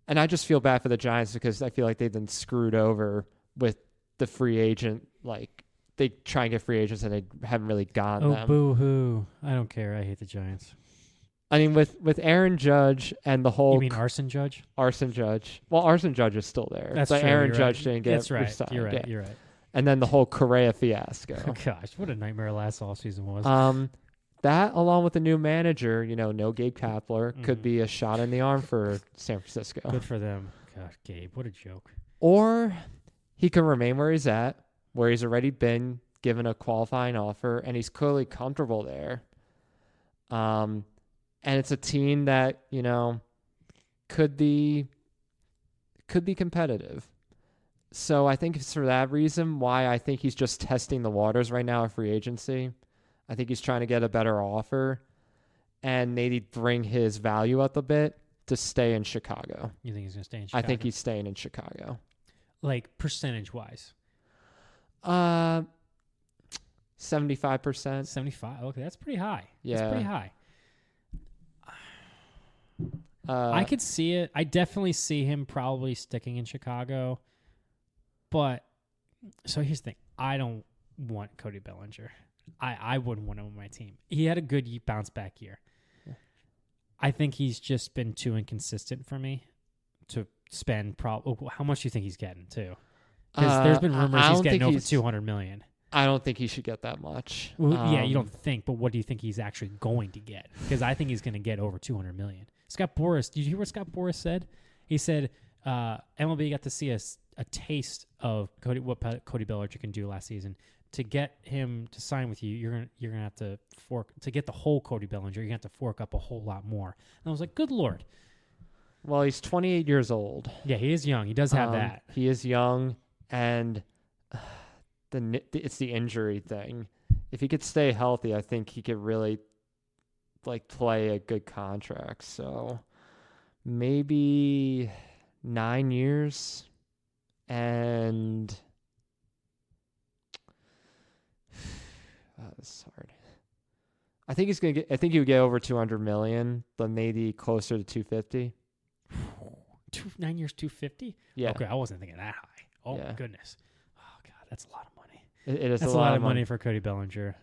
I just feel bad for the Giants because I feel like they've been screwed over with the free agent. Like, they try and get free agents and they haven't really gotten them. Oh, boo-hoo. I don't care. I hate the Giants. I mean, with Aaron Judge and the whole... You mean Arson Judge? Arson Judge. Well, Arson Judge is still there. That's but true. Aaron Judge didn't get That's right. resigned. You're right. Yeah. You're right. And then the whole Correa fiasco. Oh, gosh. What a nightmare last offseason was. That, along with the new manager, no Gabe Kapler, could be a shot in the arm for San Francisco. Good for them. God, Gabe, what a joke. Or he can remain where he's at, where he's already been given a qualifying offer, and he's clearly comfortable there. And it's a team that, could be competitive. So I think it's for that reason why I think he's just testing the waters right now at free agency. I think he's trying to get a better offer and maybe bring his value up a bit to stay in Chicago. You think he's going to stay in Chicago? I think he's staying in Chicago. Like percentage-wise? 75%. 75. Okay, that's pretty high. Yeah. That's pretty high. I could see it. I definitely see him probably sticking in Chicago. But, so here's the thing. I don't want Cody Bellinger. I wouldn't want him on my team. He had a good bounce back year. Yeah. I think he's just been too inconsistent for me to spend how much do you think he's getting, too? Because there's been rumors he's getting over $200 million. I don't think he should get that much. Well, yeah, you don't think, but what do you think he's actually going to get? Because I think he's going to get over $200 million. Scott Boras, did you hear what Scott Boras said? He said MLB got to see a taste of what Cody Bellinger can do last season. To get him to sign with you, you're gonna have to to get the whole Cody Bellinger. You're gonna have to fork up a whole lot more. And I was like, good Lord. Well, he's 28 years old. Yeah, he is young. He does have that. He is young, and it's the injury thing. If he could stay healthy, I think he could really play a good contract. So maybe 9 years, and this is hard. I think he's gonna get. I think he would get over 200 million, but maybe closer to 250. 9 years, 250. Yeah. Okay, I wasn't thinking that high. Oh Yeah. my goodness. Oh God, that's a lot of money. It is that's a lot of money for Cody Bellinger.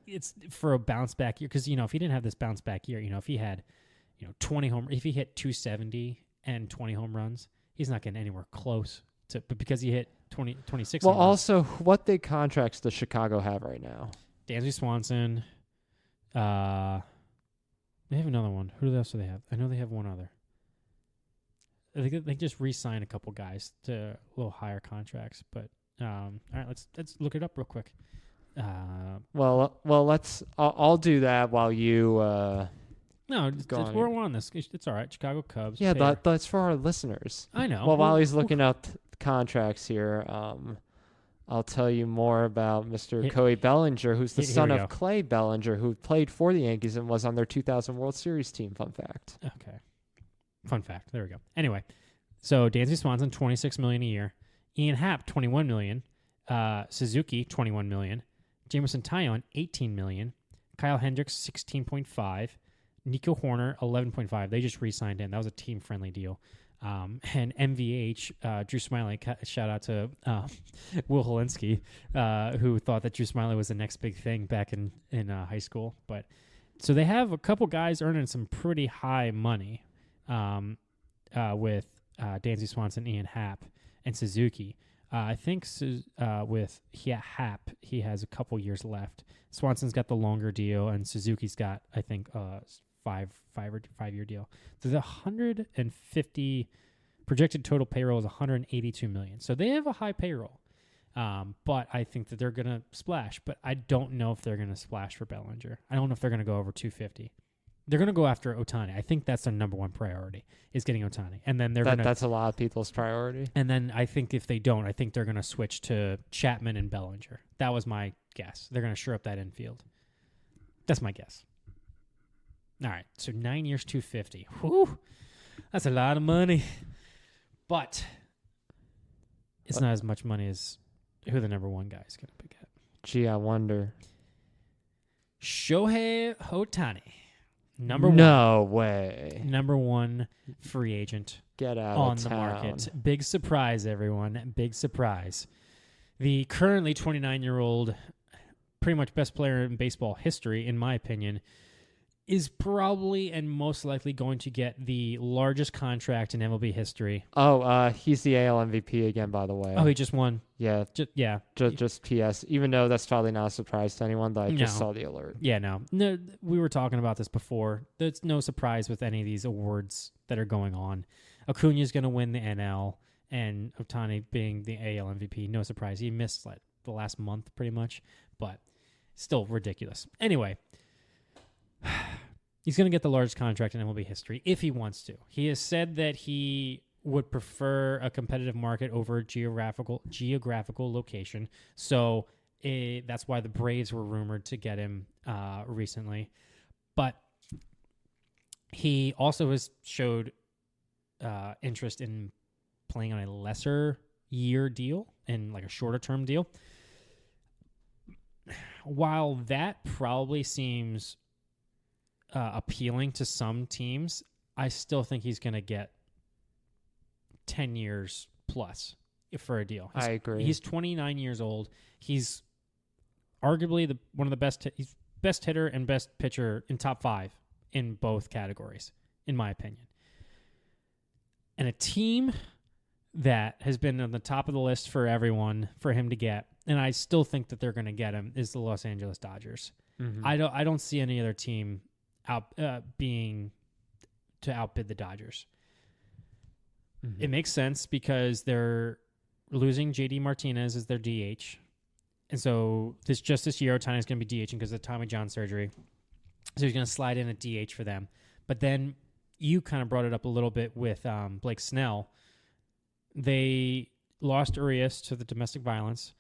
It's for a bounce back year, because if he didn't have this bounce back year, if he had 20 if he hit 270 and 20 home runs, he's not getting anywhere close to. But because he hit 26. Well, also, what big contracts does Chicago have right now? Dansby Swanson. They have another one. Who else do they have? I know they have one other. I think they just re-signed a couple guys to a little higher contracts. But all right, let's look it up real quick. Well, let's. I'll do that while you. No, we're on this. It's all right. Chicago Cubs. Yeah, that's for our listeners. I know. Well, while he's looking up contracts here, I'll tell you more about Mr. Cody Bellinger, who's the son of Clay Bellinger, who played for the Yankees and was on their 2000 World Series team. Fun fact. Okay. Fun fact. There we go. Anyway, so Dansby Swanson, $26 million a year. Ian Happ, $21 million. Suzuki, $21 million. Jameson Taillon, $18 million. Kyle Hendricks, $16.5. Nico Horner, $11.5. They just re-signed him. That was a team-friendly deal. And MVH, Drew Smiley, shout out to Will Helinski, who thought that Drew Smiley was the next big thing back in high school. But so they have a couple guys earning some pretty high money with Dansby Swanson, Ian Happ, and Suzuki. I think with Happ, he has a couple years left. Swanson's got the longer deal, and Suzuki's got, I think, five-year deal. So the 150 projected total payroll is $182 million. So they have a high payroll, but I think that they're going to splash. But I don't know if they're going to splash for Bellinger. I don't know if they're going to go over 250. They're going to go after Ohtani. I think that's their number one priority, is getting Ohtani. And then that's a lot of people's priority. And then I think if they don't, I think they're going to switch to Chapman and Bellinger. That was my guess. They're going to shore up that infield. That's my guess. All right, so 9 years, 250. Whew, that's a lot of money. But it's not as much money as who the number one guy is going to pick up. Gee, I wonder. Shohei Ohtani. Number one free agent. Get out on of the town. market. Big surprise, everyone. Big surprise. The currently 29-year-old, pretty much best player in baseball history, in my opinion, is probably and most likely going to get the largest contract in MLB history. Oh, he's the AL MVP again, by the way. Oh, he just won. Yeah. Just PS. Even though that's probably not a surprise to anyone, but I just saw the alert. Yeah, no. We were talking about this before. There's no surprise with any of these awards that are going on. Acuna's going to win the NL, and Ohtani being the AL MVP. No surprise. He missed the last month pretty much, but still ridiculous. Anyway, he's going to get the largest contract in MLB history if he wants to. He has said that he would prefer a competitive market over geographical location. So that's why the Braves were rumored to get him recently. But he also has showed interest in playing on a lesser year deal and like a shorter term deal. While that probably seems appealing to some teams, I still think he's going to get 10 years plus for a deal. I agree. He's 29 years old. He's arguably one of the best. He's best hitter and best pitcher in top 5 in both categories, in my opinion. And a team that has been on the top of the list for everyone for him to get, and I still think that they're going to get him, is the Los Angeles Dodgers. Mm-hmm. I don't see any other team being to outbid the Dodgers. Mm-hmm. It makes sense because they're losing JD Martinez as their DH. And so this year, Ohtani is going to be DHing because of the Tommy John surgery. So he's going to slide in a DH for them. But then you kind of brought it up a little bit with Blake Snell. They lost Urias to the domestic violence.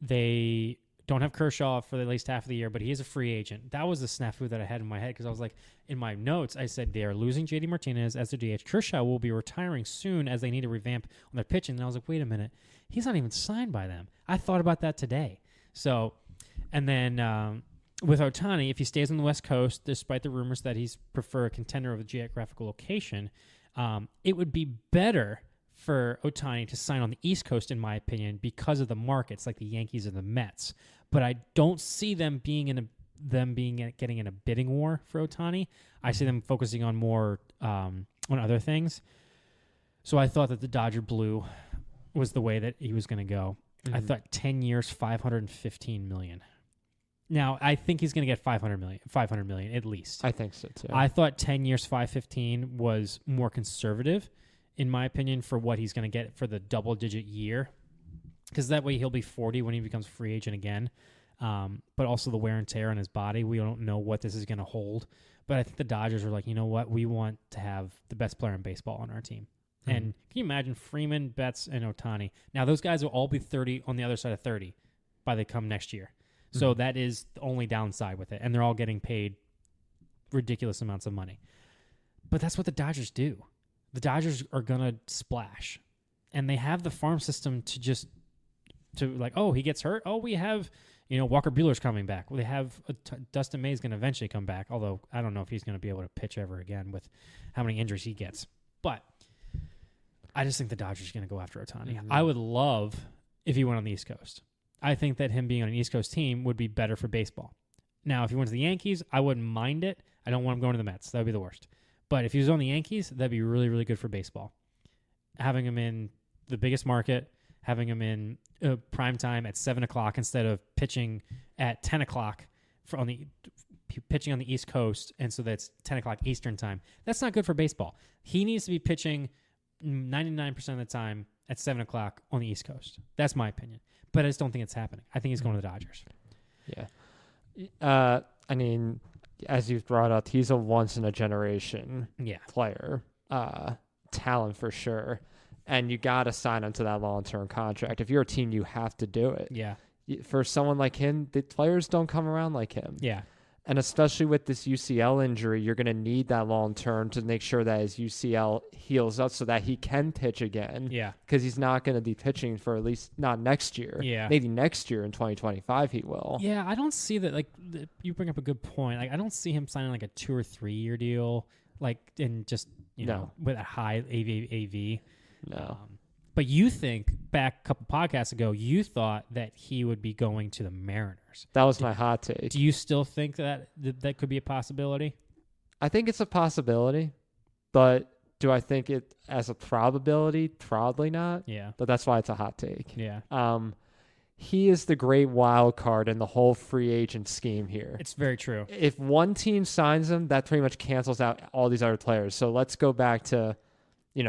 They don't have Kershaw for at least half of the year, but he is a free agent. That was the snafu that I had in my head because I was like, in my notes, I said they are losing JD Martinez as their DH. Kershaw will be retiring soon as they need to revamp on their pitching. And I was like, wait a minute, he's not even signed by them. I thought about that today. So, and then with Ohtani, if he stays on the West Coast, despite the rumors that he's prefer a contender of a geographical location, it would be better for Ohtani to sign on the East Coast, in my opinion, because of the markets like the Yankees and the Mets. But I don't see them getting in a bidding war for Ohtani. I see them focusing on more on other things. So I thought that the Dodger blue was the way that he was going to go. Mm-hmm. I thought 10 years, $515 million. Now I think he's going to get $500 million at least. I think so too. I thought 10 years, $515 was more conservative, in my opinion, for what he's going to get for the double-digit year. Because that way he'll be 40 when he becomes a free agent again. But also the wear and tear on his body. We don't know what this is going to hold. But I think the Dodgers are like, you know what? We want to have the best player in baseball on our team. Mm-hmm. And can you imagine Freeman, Betts, and Ohtani? Now, those guys will all be 30 on the other side of 30 by the come next year. Mm-hmm. So that is the only downside with it. And they're all getting paid ridiculous amounts of money. But that's what the Dodgers do. The Dodgers are going to splash. And they have the farm system to like, oh, he gets hurt. Oh, we have, Walker Buehler's coming back. Well, they have Dustin May's going to eventually come back, although I don't know if he's going to be able to pitch ever again with how many injuries he gets. But I just think the Dodgers are going to go after Ohtani. Mm-hmm. I would love if he went on the East Coast. I think that him being on an East Coast team would be better for baseball. Now, if he went to the Yankees, I wouldn't mind it. I don't want him going to the Mets. That would be the worst. But if he was on the Yankees, that'd be really, really good for baseball. Having him in the biggest market, having him in prime time at 7 o'clock instead of pitching at 10 o'clock pitching on the East Coast, and so that's 10 o'clock Eastern time. That's not good for baseball. He needs to be pitching 99% of the time at 7 o'clock on the East Coast. That's my opinion. But I just don't think it's happening. I think he's going to the Dodgers. Yeah. I mean, as you've brought up, he's a once-in-a-generation player. Talent for sure. And you got to sign him to that long-term contract. If you're a team, you have to do it. Yeah. For someone like him, the players don't come around like him. Yeah. And especially with this UCL injury, you're going to need that long-term to make sure that his UCL heals up so that he can pitch again. Yeah. Because he's not going to be pitching for at least not next year. Yeah. Maybe next year in 2025 he will. Yeah, I don't see that. Like, you bring up a good point. Like, I don't see him signing like a 2 or 3 year deal, like, in just, know, with a high AV. No. But you think back a couple podcasts ago, you thought that he would be going to the Mariners. That was my hot take. Do you still think that could be a possibility? I think it's a possibility, but do I think it as a probability? Probably not. Yeah. But that's why it's a hot take. Yeah. He is the great wild card in the whole free agent scheme here. It's very true. If one team signs him, that pretty much cancels out all these other players. So let's go back to,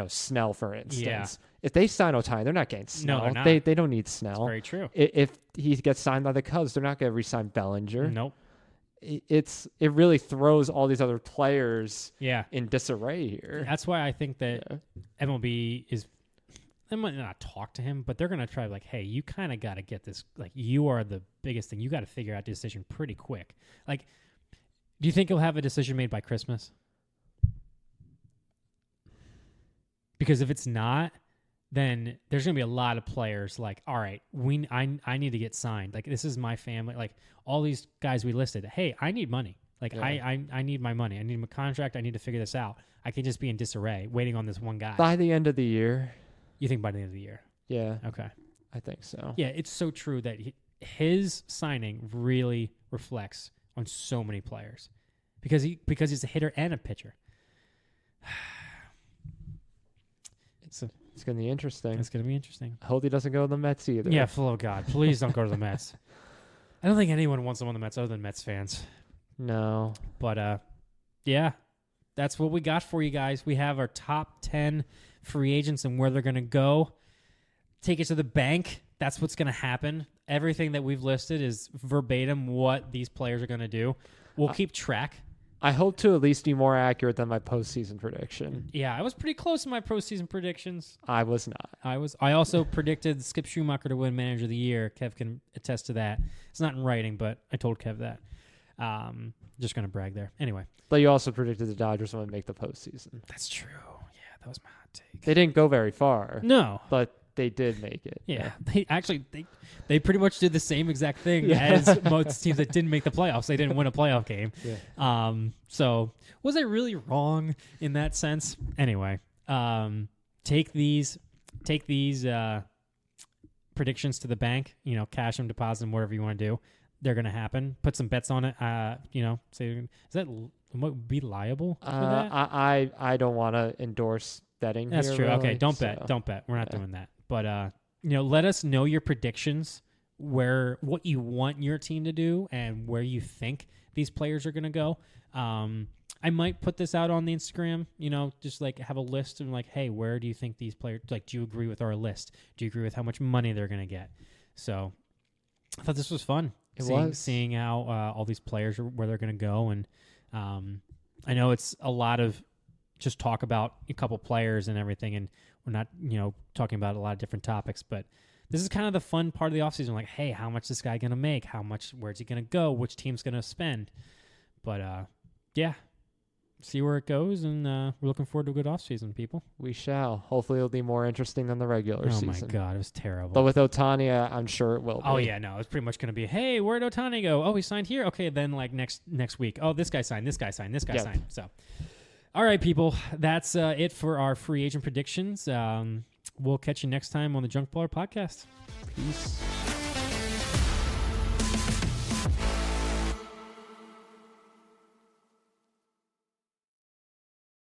Snell, for instance. Yeah. if they sign Ohtani, they're not getting Snell. No, they're not. They don't need That's Snell. very true. If he gets signed by the Cubs, they're not going to re-sign Bellinger. Nope. It really throws all these other players Yeah. in disarray here. That's why I think that Yeah. MLB is. They might not talk to him, but they're going to try like, hey, you kind of got to get this. Like, you are the biggest thing. You got to figure out the decision pretty quick. Like, do you think he'll have a decision made by Christmas? Because if it's not, then there's going to be a lot of players like, all right, I need to get signed. Like, this is my family. Like, all these guys we listed, hey, I need money. Like, Yeah. I need my money. I need my contract. I need to figure this out. I can't just be in disarray waiting on this one guy. By the end of the year, You think by the end of the year? yeah, Okay. I think so. Yeah, it's so true that his signing really reflects on so many players because he's a hitter and a pitcher. It's going to be interesting. It's going to be interesting. I hope he doesn't go to the Mets either. Yeah, oh God, please don't go to the Mets. I don't think anyone wants him on the Mets other than Mets fans. No. But yeah, that's what we got for you guys. We have our top 10 free agents and where they're going to go. Take it to the bank. That's what's going to happen. Everything that we've listed is verbatim what these players are going to do. We'll keep track. I hope to at least be more accurate than my postseason prediction. Yeah, I was pretty close in my postseason predictions. I was not. I also predicted Skip Schumacher to win Manager of the Year. Kev can attest to that. It's not in writing, but I told Kev that. Just going to brag there. Anyway. But you also predicted the Dodgers would make the postseason. That's true. Yeah, that was my hot take. They didn't go very far, No. but they did make it. Yeah. They pretty much did the same exact thing as most teams that didn't make the playoffs. They didn't win a playoff game. Yeah. So was I really wrong in that sense? Anyway, take these predictions to the bank, cash them, deposit them, whatever you want to do. They're going to happen. Put some bets on it. Say, is that be liable for that? I don't want to endorse betting. That's here, true. really, Okay, don't so. bet. Don't bet. We're not doing that. But let us know your predictions, what you want your team to do, and where you think these players are going to go. I might put this out on the Instagram. Just like have a list and like, hey, where do you think these players? Like, do you agree with our list? Do you agree with how much money they're going to get? So, I thought this was fun. Seeing how all these players where they're going to go, and I know it's a lot of just talk about a couple players and everything, and we're not talking about a lot of different topics, but this is kind of the fun part of the offseason. Like, hey, how much is this guy going to make? Where's he going to go? Which team's going to spend? But yeah, see where it goes, and we're looking forward to a good offseason, people. We shall. Hopefully it'll be more interesting than the regular season. Oh my God, it was terrible. But with Ohtani, I'm sure it will be. Oh yeah, no, it's pretty much going to be, hey, where'd Ohtani go? Oh, he signed here? Okay, then like next week. Oh, this guy signed, this guy signed, this guy signed. So, all right, people, that's it for our free agent predictions. We'll catch you next time on the Junk Baller Podcast. Peace.